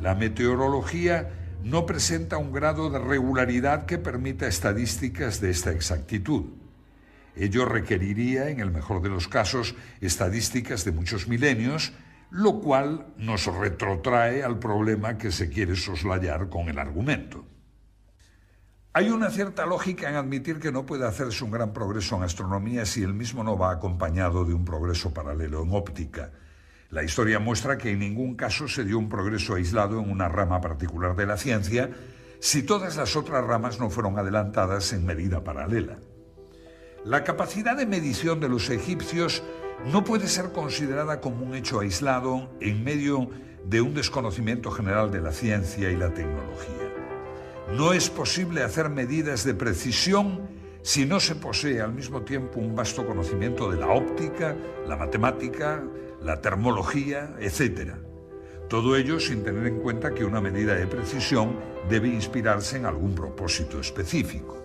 La meteorología no presenta un grado de regularidad que permita estadísticas de esta exactitud. Ello requeriría, en el mejor de los casos, estadísticas de muchos milenios, lo cual nos retrotrae al problema que se quiere soslayar con el argumento. Hay una cierta lógica en admitir que no puede hacerse un gran progreso en astronomía si el mismo no va acompañado de un progreso paralelo en óptica. La historia muestra que en ningún caso se dio un progreso aislado en una rama particular de la ciencia si todas las otras ramas no fueron adelantadas en medida paralela. La capacidad de medición de los egipcios no puede ser considerada como un hecho aislado en medio de un desconocimiento general de la ciencia y la tecnología. No es posible hacer medidas de precisión si no se posee al mismo tiempo un vasto conocimiento de la óptica, la matemática, la termología, etc. Todo ello sin tener en cuenta que una medida de precisión debe inspirarse en algún propósito específico.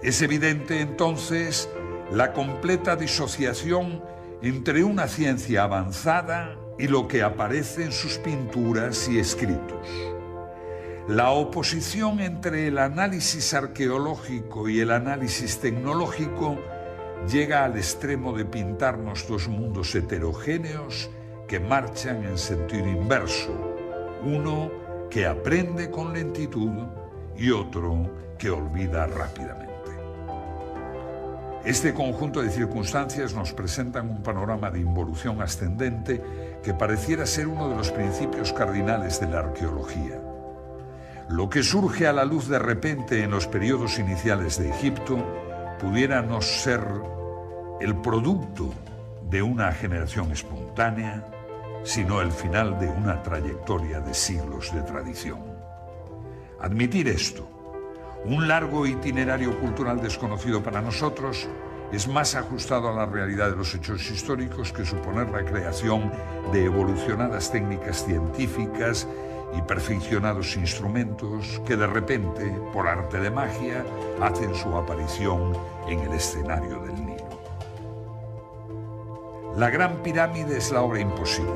Es evidente entonces la completa disociación entre una ciencia avanzada y lo que aparece en sus pinturas y escritos. La oposición entre el análisis arqueológico y el análisis tecnológico llega al extremo de pintarnos dos mundos heterogéneos que marchan en sentido inverso, uno que aprende con lentitud y otro que olvida rápidamente. Este conjunto de circunstancias nos presentan un panorama de involución ascendente que pareciera ser uno de los principios cardinales de la arqueología. Lo que surge a la luz de repente en los periodos iniciales de Egipto pudiera no ser el producto de una generación espontánea, sino el final de una trayectoria de siglos de tradición. Admitir esto, un largo itinerario cultural desconocido para nosotros, es más ajustado a la realidad de los hechos históricos que suponer la creación de evolucionadas técnicas científicas y perfeccionados instrumentos que de repente, por arte de magia, hacen su aparición en el escenario del Nilo. La Gran Pirámide es la obra imposible.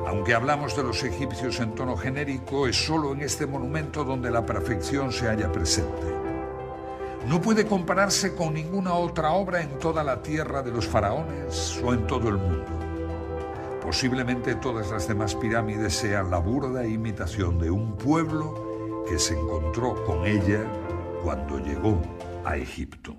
Aunque hablamos de los egipcios en tono genérico, es solo en este monumento donde la perfección se halla presente. No puede compararse con ninguna otra obra en toda la tierra de los faraones o en todo el mundo. Posiblemente todas las demás pirámides sean la burda imitación de un pueblo que se encontró con ella cuando llegó a Egipto.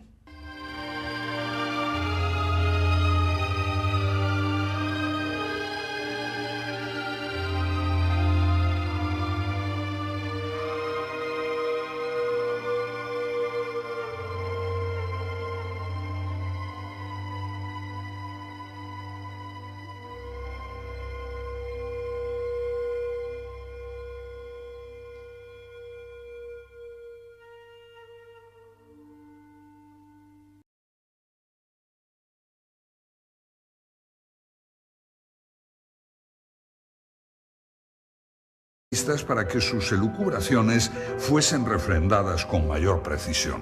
Para que sus elucubraciones fuesen refrendadas con mayor precisión.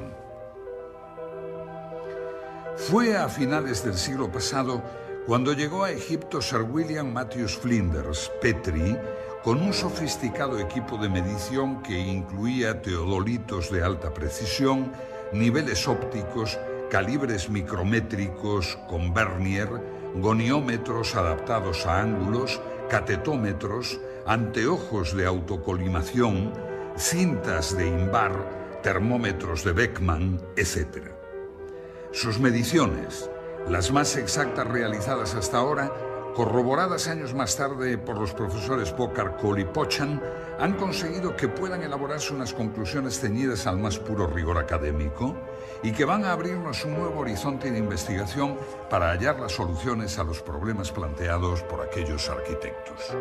Fue a finales del siglo pasado cuando llegó a Egipto Sir William Mathews Flinders, Petrie, con un sofisticado equipo de medición que incluía teodolitos de alta precisión, niveles ópticos, calibres micrométricos con vernier, goniómetros adaptados a ángulos, catetómetros, anteojos de autocolimación, cintas de Invar, termómetros de Beckman, etc. Sus mediciones, las más exactas realizadas hasta ahora, corroboradas años más tarde por los profesores Pocar, Cole y Pochan, han conseguido que puedan elaborarse unas conclusiones ceñidas al más puro rigor académico y que van a abrirnos un nuevo horizonte de investigación para hallar las soluciones a los problemas planteados por aquellos arquitectos.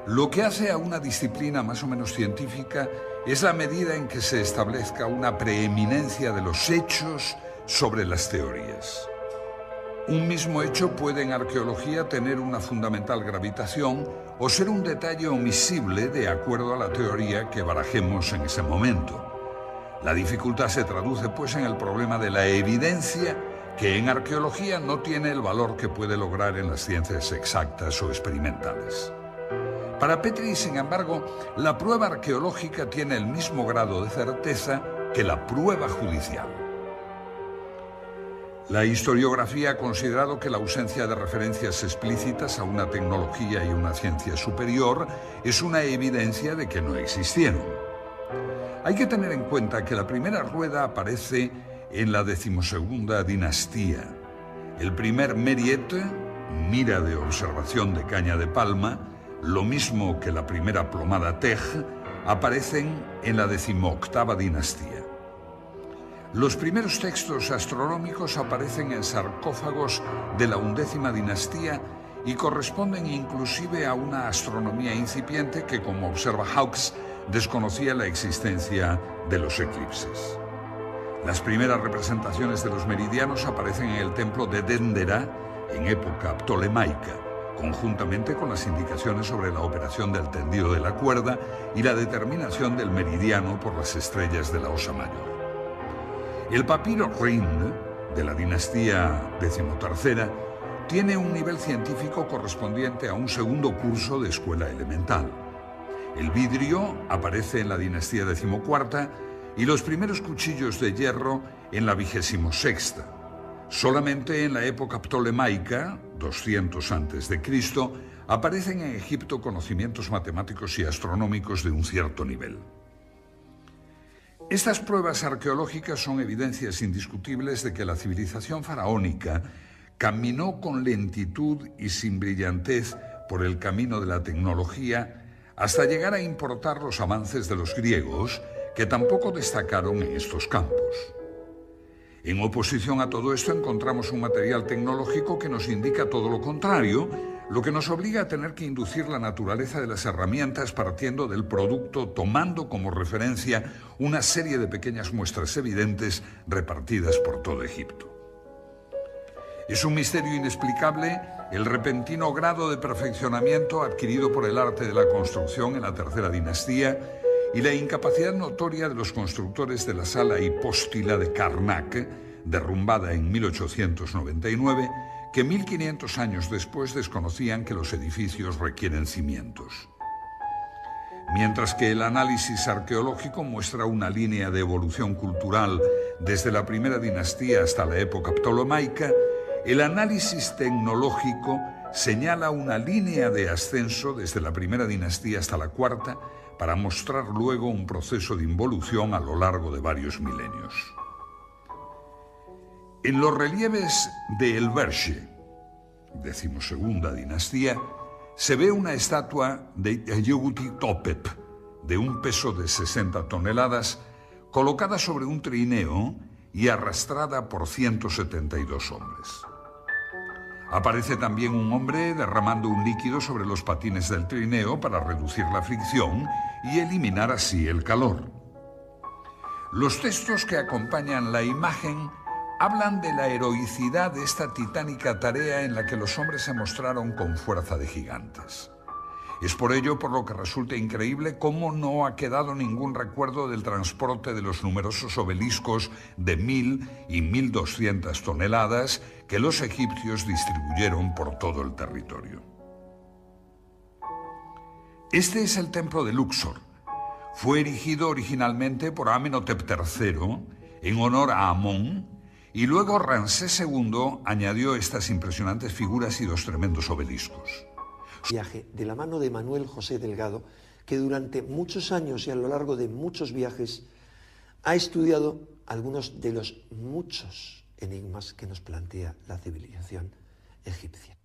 Lo que hace a una disciplina más o menos científica es la medida en que se establezca una preeminencia de los hechos sobre las teorías. Un mismo hecho puede en arqueología tener una fundamental gravitación o ser un detalle omisible de acuerdo a la teoría que barajemos en ese momento. La dificultad se traduce pues en el problema de la evidencia, que en arqueología no tiene el valor que puede lograr en las ciencias exactas o experimentales. Para Petrie, sin embargo, la prueba arqueológica tiene el mismo grado de certeza que la prueba judicial. La historiografía ha considerado que la ausencia de referencias explícitas a una tecnología y una ciencia superior es una evidencia de que no existieron. Hay que tener en cuenta que la primera rueda aparece en la 12ª dinastía. El primer Meriet, mira de observación de caña de palma, lo mismo que la primera plomada Tej, aparecen en la 18ª dinastía. Los primeros textos astronómicos aparecen en sarcófagos de la 11ª dinastía y corresponden inclusive a una astronomía incipiente que, como observa Hawkes, desconocía la existencia de los eclipses. Las primeras representaciones de los meridianos aparecen en el templo de Dendera en época ptolemaica, conjuntamente con las indicaciones sobre la operación del tendido de la cuerda y la determinación del meridiano por las estrellas de la Osa Mayor. El papiro Rind, de la dinastía XIII, tiene un nivel científico correspondiente a un segundo curso de escuela elemental. El vidrio aparece en la dinastía XIV y los primeros cuchillos de hierro en la 26ª. Solamente en la época ptolemaica, 200 a.C., aparecen en Egipto conocimientos matemáticos y astronómicos de un cierto nivel. Estas pruebas arqueológicas son evidencias indiscutibles de que la civilización faraónica caminó con lentitud y sin brillantez por el camino de la tecnología hasta llegar a importar los avances de los griegos, que tampoco destacaron en estos campos. En oposición a todo esto encontramos un material tecnológico que nos indica todo lo contrario, lo que nos obliga a tener que inducir la naturaleza de las herramientas partiendo del producto, tomando como referencia una serie de pequeñas muestras evidentes repartidas por todo Egipto. Es un misterio inexplicable el repentino grado de perfeccionamiento adquirido por el arte de la construcción en la tercera dinastía y la incapacidad notoria de los constructores de la sala hipóstila de Karnak, derrumbada en 1899, que 1500 años después desconocían que los edificios requieren cimientos. Mientras que el análisis arqueológico muestra una línea de evolución cultural desde la primera dinastía hasta la época ptolomaica, el análisis tecnológico señala una línea de ascenso desde la primera dinastía hasta la cuarta para mostrar luego un proceso de involución a lo largo de varios milenios. En los relieves de El Verge, 12ª dinastía, se ve una estatua de Yehuti-Topep de un peso de 60 toneladas colocada sobre un trineo y arrastrada por 172 hombres. Aparece también un hombre derramando un líquido sobre los patines del trineo para reducir la fricción y eliminar así el calor. Los textos que acompañan la imagen hablan de la heroicidad de esta titánica tarea en la que los hombres se mostraron con fuerza de gigantes. Es por ello por lo que resulta increíble cómo no ha quedado ningún recuerdo del transporte de los numerosos obeliscos de 1000 y 1200 toneladas que los egipcios distribuyeron por todo el territorio. Este es el templo de Luxor. Fue erigido originalmente por Amenhotep III en honor a Amón, y luego Ramsés II añadió estas impresionantes figuras y dos tremendos obeliscos. Viaje de la mano de Manuel José Delgado, que durante muchos años y a lo largo de muchos viajes ha estudiado algunos de los muchos enigmas que nos plantea la civilización egipcia.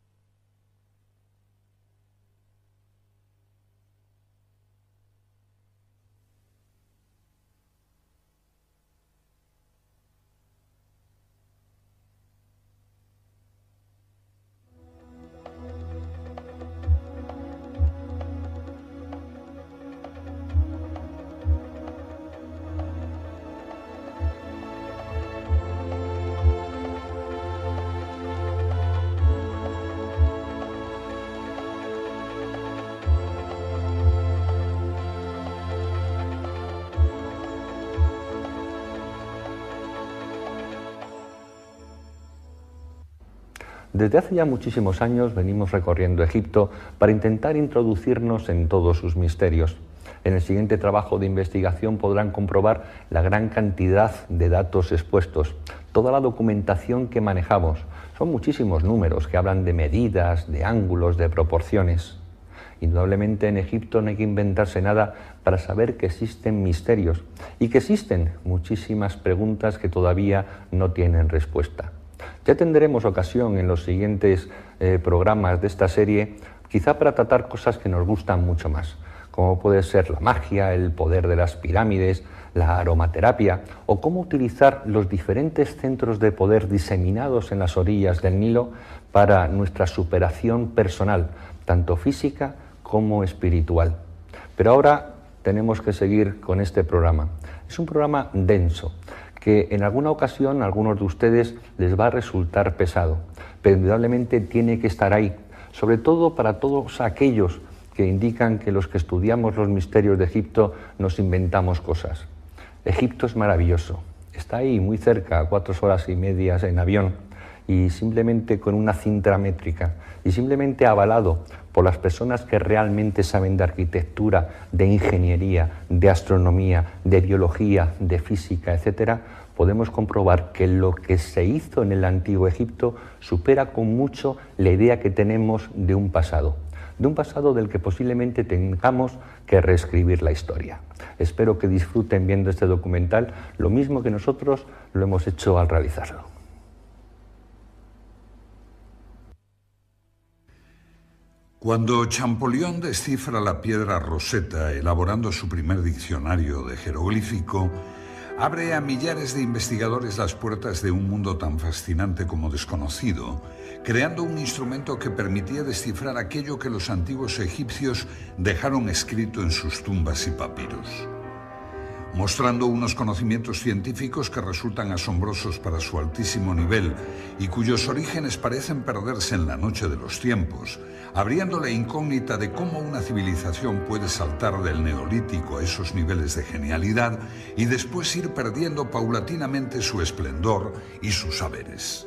Desde hace ya muchísimos años venimos recorriendo Egipto para intentar introducirnos en todos sus misterios. En el siguiente trabajo de investigación podrán comprobar la gran cantidad de datos expuestos, toda la documentación que manejamos. Son muchísimos números que hablan de medidas, de ángulos, de proporciones. Indudablemente en Egipto no hay que inventarse nada para saber que existen misterios y que existen muchísimas preguntas que todavía no tienen respuesta. Ya tendremos ocasión en los siguientes programas de esta serie, quizá para tratar cosas que nos gustan mucho más, como puede ser la magia, el poder de las pirámides, la aromaterapia, o cómo utilizar los diferentes centros de poder diseminados en las orillas del Nilo para nuestra superación personal, tanto física como espiritual. Pero ahora tenemos que seguir con este programa. Es un programa denso, que en alguna ocasión a algunos de ustedes les va a resultar pesado, pero indudablemente tiene que estar ahí, sobre todo para todos aquellos que indican que los que estudiamos los misterios de Egipto nos inventamos cosas. Egipto es maravilloso, está ahí muy cerca, a 4 horas y media en avión, y simplemente con una cinta métrica, y simplemente avalado por las personas que realmente saben de arquitectura, de ingeniería, de astronomía, de biología, de física, etcétera, podemos comprobar que lo que se hizo en el Antiguo Egipto supera con mucho la idea que tenemos de un pasado del que posiblemente tengamos que reescribir la historia. Espero que disfruten viendo este documental lo mismo que nosotros lo hemos hecho al realizarlo. Cuando Champollion descifra la piedra Rosetta elaborando su primer diccionario de jeroglífico, abre a millares de investigadores las puertas de un mundo tan fascinante como desconocido, creando un instrumento que permitía descifrar aquello que los antiguos egipcios dejaron escrito en sus tumbas y papiros. Mostrando unos conocimientos científicos que resultan asombrosos para su altísimo nivel y cuyos orígenes parecen perderse en la noche de los tiempos, abriendo la incógnita de cómo una civilización puede saltar del neolítico a esos niveles de genialidad y después ir perdiendo paulatinamente su esplendor y sus saberes.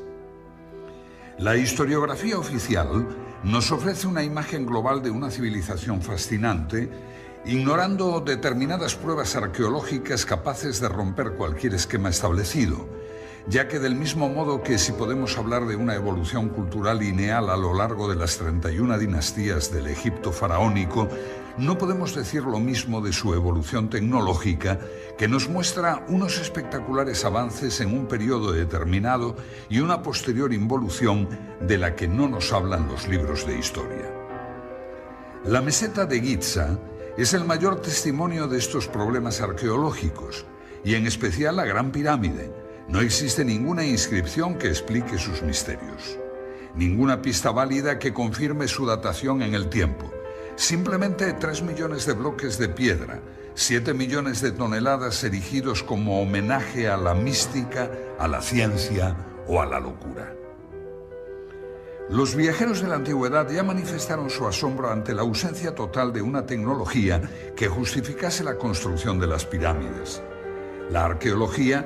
La historiografía oficial nos ofrece una imagen global de una civilización fascinante, ignorando determinadas pruebas arqueológicas capaces de romper cualquier esquema establecido, ya que del mismo modo que si podemos hablar de una evolución cultural lineal a lo largo de las 31 dinastías del Egipto faraónico, no podemos decir lo mismo de su evolución tecnológica, que nos muestra unos espectaculares avances en un periodo determinado y una posterior involución de la que no nos hablan los libros de historia. La meseta de Giza es el mayor testimonio de estos problemas arqueológicos, y en especial la Gran Pirámide. No existe ninguna inscripción que explique sus misterios, ninguna pista válida que confirme su datación en el tiempo. Simplemente 3 millones de bloques de piedra, 7 millones de toneladas erigidos como homenaje a la mística, a la ciencia o a la locura. Los viajeros de la antigüedad ya manifestaron su asombro ante la ausencia total de una tecnología que justificase la construcción de las pirámides. La arqueología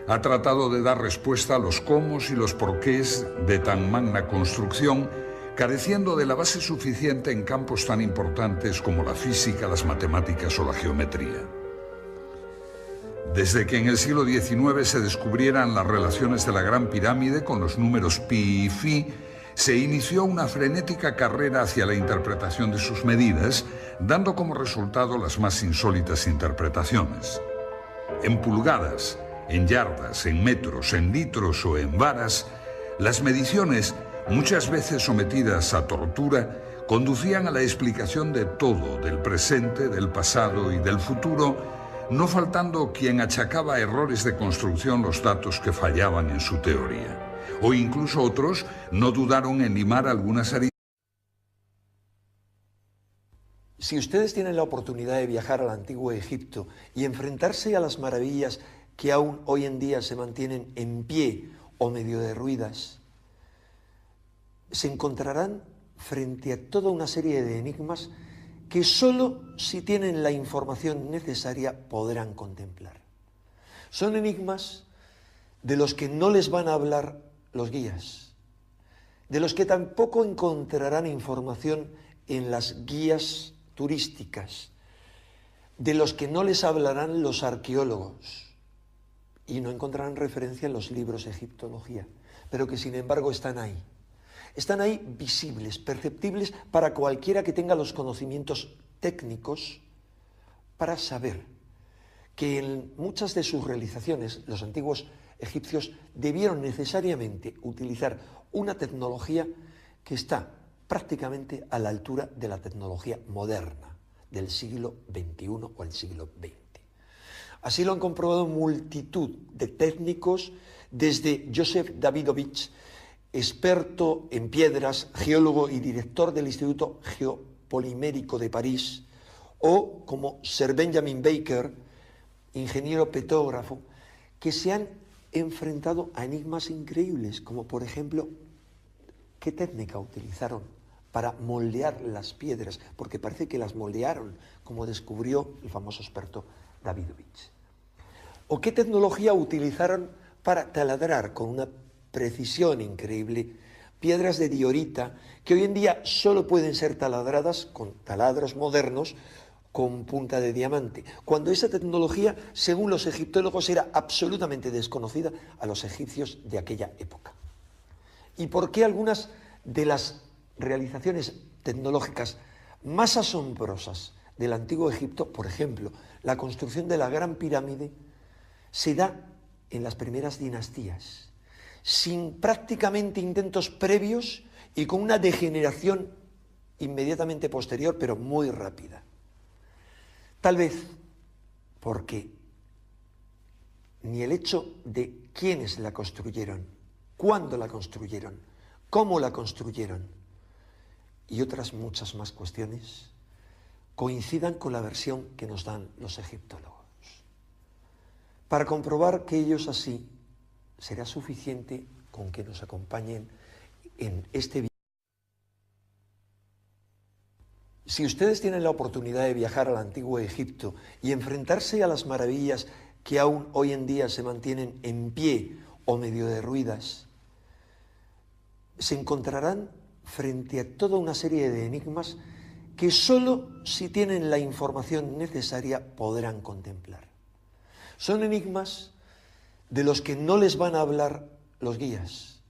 ha tratado de dar respuesta a los cómo y los porqués de tan magna construcción, careciendo de la base suficiente en campos tan importantes como la física, las matemáticas o la geometría. Desde que en el siglo XIX se descubrieran las relaciones de la Gran Pirámide con los números pi y phi, se inició una frenética carrera hacia la interpretación de sus medidas, dando como resultado las más insólitas interpretaciones. En pulgadas, en yardas, en metros, en litros o en varas, las mediciones, muchas veces sometidas a tortura, conducían a la explicación de todo, del presente, del pasado y del futuro, no faltando quien achacaba a errores de construcción los datos que fallaban en su teoría. O incluso otros no dudaron en limar algunas aristas. Si ustedes tienen la oportunidad de viajar al antiguo Egipto y enfrentarse a las maravillas que aún hoy en día se mantienen en pie o medio derruidas, se encontrarán frente a toda una serie de enigmas que solo si tienen la información necesaria podrán contemplar. Son enigmas de los que no les van a hablar los guías, de los que tampoco encontrarán información en las guías turísticas, de los que no les hablarán los arqueólogos y no encontrarán referencia en los libros de egiptología, pero que sin embargo están ahí. Están ahí visibles, perceptibles para cualquiera que tenga los conocimientos técnicos para saber que en muchas de sus realizaciones los antiguos egipcios debieron necesariamente utilizar una tecnología que está prácticamente a la altura de la tecnología moderna del siglo XXI o el siglo XX. Así lo han comprobado multitud de técnicos, desde Joseph Davidovich, experto en piedras, geólogo y director del Instituto Geopolimérico de París, o como Sir Benjamin Baker, ingeniero petógrafo, que se han enfrentado a enigmas increíbles, como por ejemplo, ¿qué técnica utilizaron para moldear las piedras? Porque parece que las moldearon, como descubrió el famoso experto Davidovich. ¿O qué tecnología utilizaron para taladrar con una precisión increíble piedras de diorita que hoy en día solo pueden ser taladradas con taladros modernos con punta de diamante, cuando esa tecnología, según los egiptólogos, era absolutamente desconocida a los egipcios de aquella época? ¿Y por qué algunas de las realizaciones tecnológicas más asombrosas del antiguo Egipto, por ejemplo, la construcción de la Gran Pirámide, se da en las primeras dinastías, sin prácticamente intentos previos y con una degeneración inmediatamente posterior, pero muy rápida? Tal vez porque ni el hecho de quiénes la construyeron, cuándo la construyeron, cómo la construyeron y otras muchas más cuestiones coincidan con la versión que nos dan los egiptólogos. Para comprobar que ello es así, será suficiente con que nos acompañen en este video. Si ustedes tienen la oportunidad de viajar al antiguo Egipto y enfrentarse a las maravillas que aún hoy en día se mantienen en pie o medio derruidas, se encontrarán frente a toda una serie de enigmas que solo si tienen la información necesaria podrán contemplar. Son enigmas de los que no les van a hablar los guías,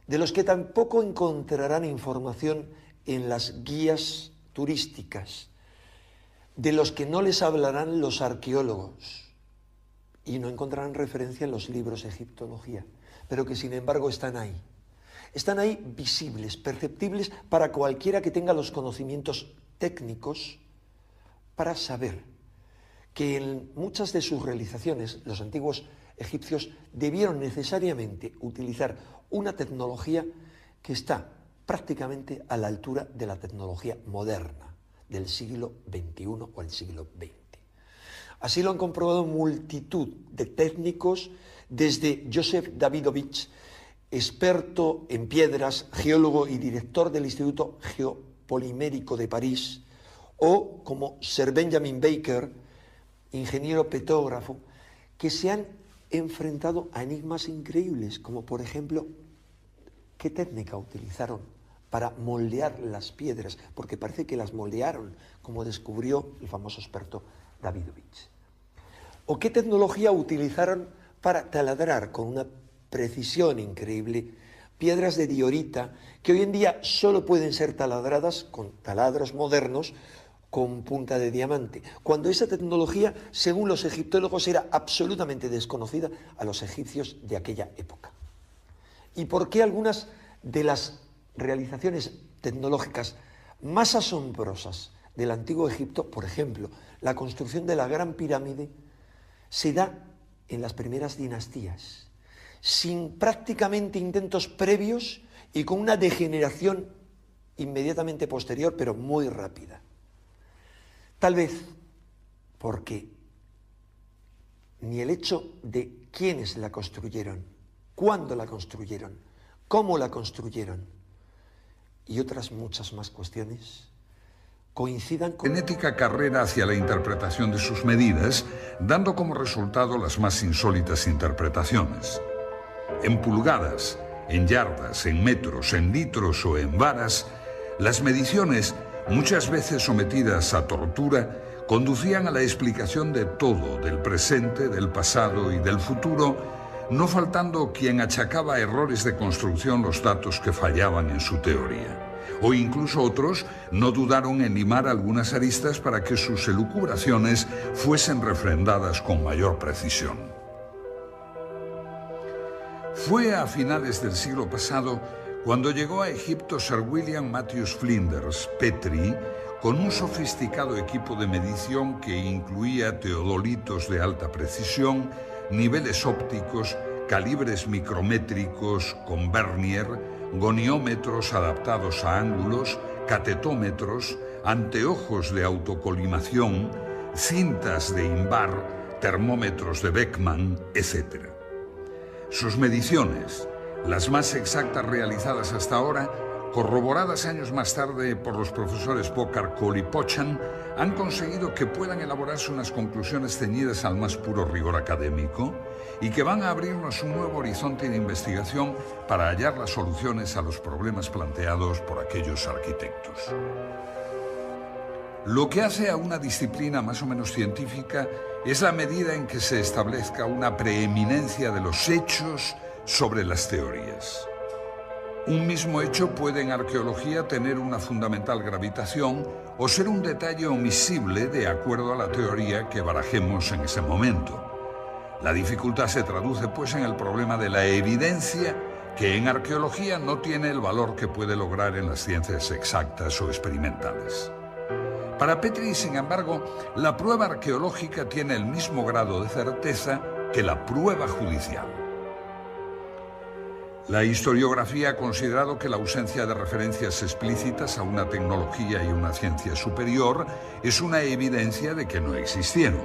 de los que tampoco encontrarán información en las guías turísticas, de los que no les hablarán los arqueólogos y no encontrarán referencia en los libros de egiptología, pero que sin embargo están ahí. Están ahí visibles, perceptibles para cualquiera que tenga los conocimientos técnicos para saber que en muchas de sus realizaciones los antiguos egipcios debieron necesariamente utilizar una tecnología que está prácticamente a la altura de la tecnología moderna del siglo XXI o el siglo XX. Así lo han comprobado multitud de técnicos, desde Joseph Davidovich, experto en piedras, geólogo y director del Instituto Geopolimérico de París, o como Sir Benjamin Baker, ingeniero petógrafo, que se han enfrentado a enigmas increíbles, como por ejemplo, ¿qué técnica utilizaron para moldear las piedras? Porque parece que las moldearon, como descubrió el famoso experto Davidovich. ¿O qué tecnología utilizaron para taladrar con una precisión increíble piedras de diorita que hoy en día solo pueden ser taladradas con taladros modernos con punta de diamante, cuando esa tecnología, según los egiptólogos, era absolutamente desconocida a los egipcios de aquella época? ¿Y por qué algunas de las realizaciones tecnológicas más asombrosas del antiguo Egipto, por ejemplo, la construcción de la Gran Pirámide, se da en las primeras dinastías, sin prácticamente intentos previos y con una degeneración inmediatamente posterior, pero muy rápida? Tal vez porque ni el hecho de quiénes la construyeron, cuándo la construyeron, cómo la construyeron y otras muchas más cuestiones coincidan con... Frenética carrera hacia la interpretación de sus medidas, dando como resultado las más insólitas interpretaciones. En pulgadas, en yardas, en metros, en litros o en varas, las mediciones, muchas veces sometidas a tortura, conducían a la explicación de todo, del presente, del pasado y del futuro, no faltando quien achacaba errores de construcción los datos que fallaban en su teoría. O incluso otros no dudaron en limar algunas aristas para que sus elucubraciones fuesen refrendadas con mayor precisión. Fue a finales del siglo pasado cuando llegó a Egipto Sir William Matthews Flinders, Petrie, con un sofisticado equipo de medición que incluía teodolitos de alta precisión, niveles ópticos, calibres micrométricos con vernier, goniómetros adaptados a ángulos, catetómetros, anteojos de autocolimación, cintas de Invar, termómetros de Beckman, etc. Sus mediciones, las más exactas realizadas hasta ahora, corroboradas años más tarde por los profesores Pocar, Cole y Pochan, han conseguido que puedan elaborarse unas conclusiones ceñidas al más puro rigor académico y que van a abrirnos un nuevo horizonte de investigación para hallar las soluciones a los problemas planteados por aquellos arquitectos. Lo que hace a una disciplina más o menos científica es la medida en que se establezca una preeminencia de los hechos sobre las teorías. Un mismo hecho puede en arqueología tener una fundamental gravitación o ser un detalle omisible de acuerdo a la teoría que barajemos en ese momento. La dificultad se traduce pues en el problema de la evidencia, que en arqueología no tiene el valor que puede lograr en las ciencias exactas o experimentales. Para Petrie, sin embargo, la prueba arqueológica tiene el mismo grado de certeza que la prueba judicial. La historiografía ha considerado que la ausencia de referencias explícitas a una tecnología y una ciencia superior es una evidencia de que no existieron.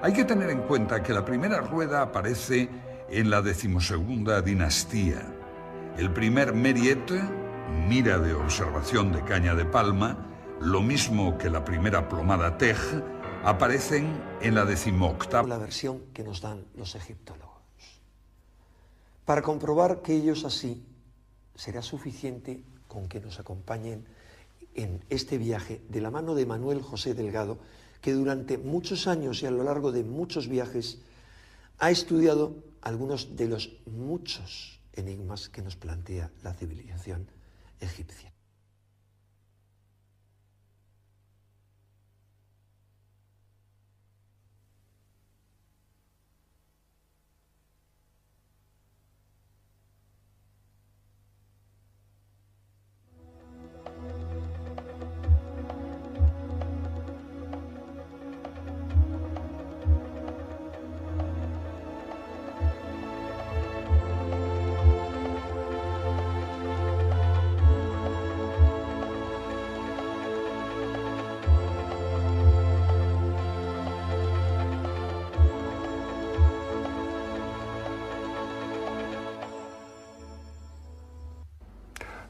Hay que tener en cuenta que la primera rueda aparece en la 12ª dinastía. El primer Meriet, mira de observación de caña de palma, lo mismo que la primera plomada Tej, aparecen en la 18ª. La versión que nos dan los egiptólogos, para comprobar que ellos así será suficiente con que nos acompañen en este viaje de la mano de Manuel José Delgado, que durante muchos años y a lo largo de muchos viajes ha estudiado algunos de los muchos enigmas que nos plantea la civilización egipcia.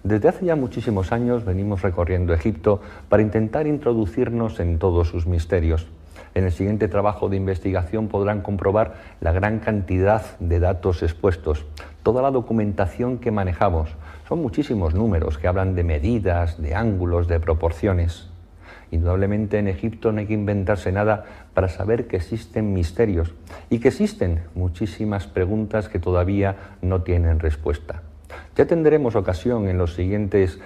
Desde hace ya muchísimos años venimos recorriendo Egipto para intentar introducirnos en todos sus misterios. En el siguiente trabajo de investigación podrán comprobar la gran cantidad de datos expuestos, toda la documentación que manejamos. Son muchísimos números que hablan de medidas, de ángulos, de proporciones. Indudablemente en Egipto no hay que inventarse nada para saber que existen misterios y que existen muchísimas preguntas que todavía no tienen respuesta. Ya tendremos ocasión en los siguientes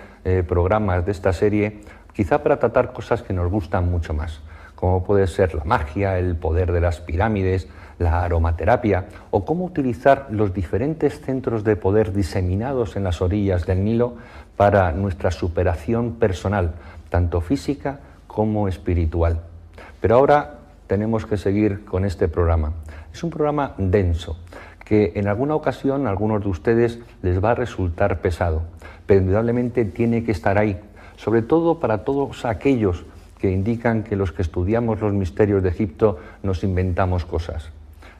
programas de esta serie, quizá para tratar cosas que nos gustan mucho más, como puede ser la magia, el poder de las pirámides, la aromaterapia o cómo utilizar los diferentes centros de poder diseminados en las orillas del Nilo para nuestra superación personal, tanto física como espiritual. Pero ahora tenemos que seguir con este programa. Es un programa denso, que en alguna ocasión a algunos de ustedes les va a resultar pesado, pero indudablemente tiene que estar ahí, sobre todo para todos aquellos que indican que los que estudiamos los misterios de Egipto nos inventamos cosas.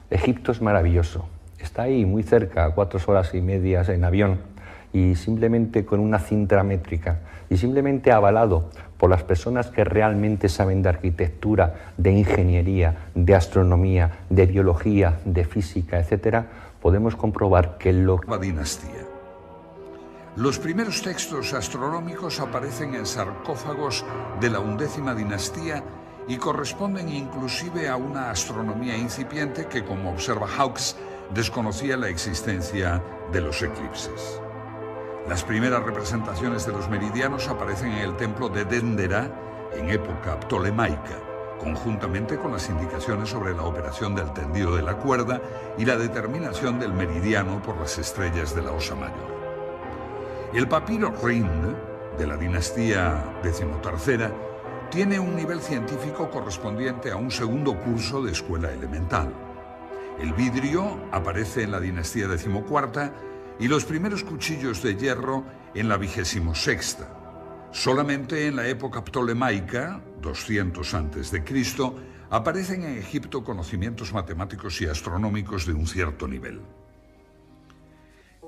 Egipto es maravilloso, está ahí muy cerca, a 4 horas y media en avión, y simplemente con una cinta métrica, y simplemente avalado por las personas que realmente saben de arquitectura, de ingeniería, de astronomía, de biología, de física, etcétera, podemos comprobar que la dinastía. Los primeros textos astronómicos aparecen en sarcófagos de la 11ª dinastía y corresponden inclusive a una astronomía incipiente que, como observa Hawkes, desconocía la existencia de los eclipses. Las primeras representaciones de los meridianos aparecen en el templo de Dendera en época ptolemaica, conjuntamente con las indicaciones sobre la operación del tendido de la cuerda y la determinación del meridiano por las estrellas de la Osa Mayor. El papiro Rind, de la dinastía XIII, tiene un nivel científico correspondiente a un segundo curso de escuela elemental. El vidrio aparece en la dinastía XIV y los primeros cuchillos de hierro en la 26ª. Solamente en la época ptolemaica, 200 a.C., aparecen en Egipto conocimientos matemáticos y astronómicos de un cierto nivel.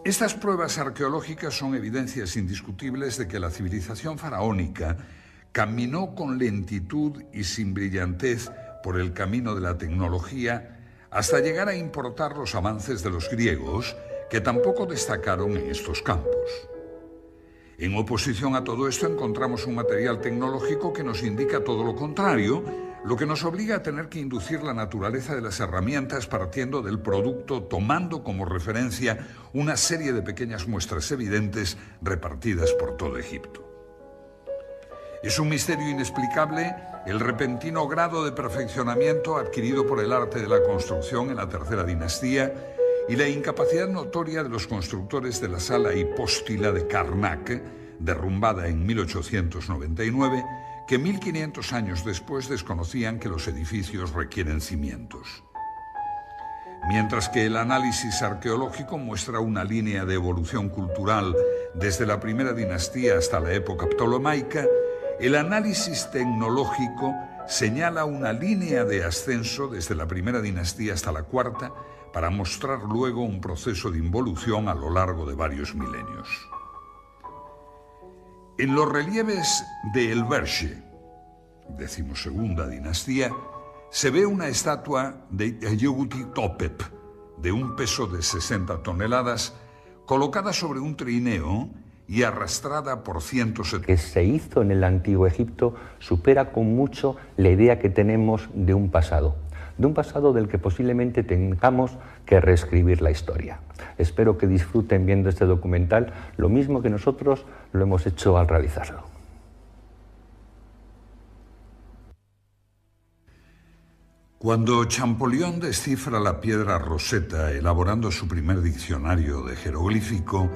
Estas pruebas arqueológicas son evidencias indiscutibles de que la civilización faraónica caminó con lentitud y sin brillantez por el camino de la tecnología hasta llegar a importar los avances de los griegos, que tampoco destacaron en estos campos. En oposición a todo esto encontramos un material tecnológico que nos indica todo lo contrario, lo que nos obliga a tener que inducir la naturaleza de las herramientas partiendo del producto, tomando como referencia una serie de pequeñas muestras evidentes repartidas por todo Egipto. Es un misterio inexplicable el repentino grado de perfeccionamiento adquirido por el arte de la construcción en la tercera dinastía y la incapacidad notoria de los constructores de la sala hipóstila de Karnak, derrumbada en 1899, que 1500 años después desconocían que los edificios requieren cimientos. Mientras que el análisis arqueológico muestra una línea de evolución cultural desde la primera dinastía hasta la época ptolemaica, el análisis tecnológico señala una línea de ascenso desde la primera dinastía hasta la cuarta, para mostrar luego un proceso de involución a lo largo de varios milenios. En los relieves de El Berge, 12ª dinastía, se ve una estatua de Yehuti Topep, de un peso de 60 toneladas, colocada sobre un trineo y arrastrada por cientos que se hizo en el Antiguo Egipto supera con mucho la idea que tenemos de un pasado del que posiblemente tengamos que reescribir la historia. Espero que disfruten viendo este documental lo mismo que nosotros lo hemos hecho al realizarlo. Cuando Champollion descifra la piedra Rosetta, elaborando su primer diccionario de jeroglífico,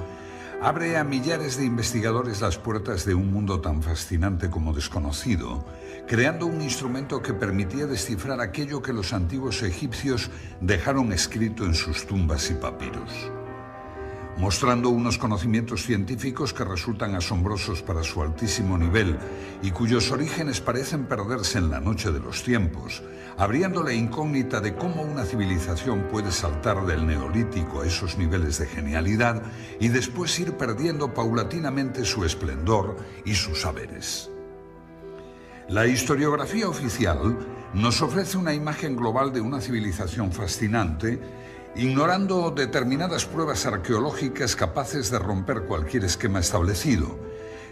abre a millares de investigadores las puertas de un mundo tan fascinante como desconocido, creando un instrumento que permitía descifrar aquello que los antiguos egipcios dejaron escrito en sus tumbas y papiros, mostrando unos conocimientos científicos que resultan asombrosos para su altísimo nivel y cuyos orígenes parecen perderse en la noche de los tiempos, abriendo la incógnita de cómo una civilización puede saltar del neolítico a esos niveles de genialidad y después ir perdiendo paulatinamente su esplendor y sus saberes. La historiografía oficial nos ofrece una imagen global de una civilización fascinante, ignorando determinadas pruebas arqueológicas capaces de romper cualquier esquema establecido,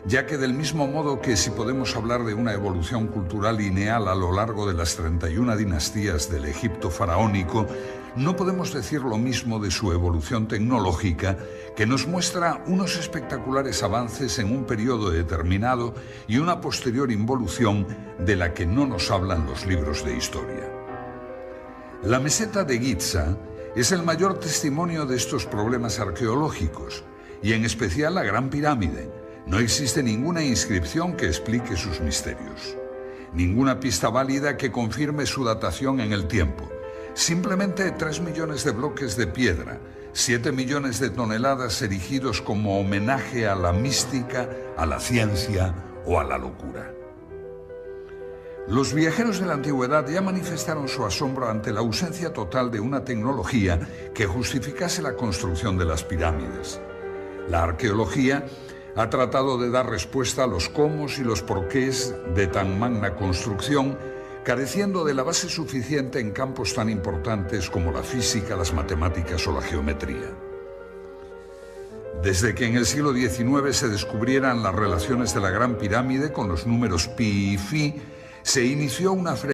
ya que del mismo modo que si podemos hablar de una evolución cultural lineal a lo largo de las 31 dinastías del Egipto faraónico, no podemos decir lo mismo de su evolución tecnológica, que nos muestra unos espectaculares avances en un periodo determinado y una posterior involución de la que no nos hablan los libros de historia. La meseta de Giza es el mayor testimonio de estos problemas arqueológicos, y en especial la Gran Pirámide. No existe ninguna inscripción que explique sus misterios, ninguna pista válida que confirme su datación en el tiempo. Simplemente 3 millones de bloques de piedra, 7 millones de toneladas erigidos como homenaje a la mística, a la ciencia o a la locura. Los viajeros de la antigüedad ya manifestaron su asombro ante la ausencia total de una tecnología que justificase la construcción de las pirámides. La arqueología ha tratado de dar respuesta a los cómo y los porqués de tan magna construcción, careciendo de la base suficiente en campos tan importantes como la física, las matemáticas o la geometría. Desde que en el siglo XIX se descubrieran las relaciones de la Gran Pirámide con los números pi y phi, se inició una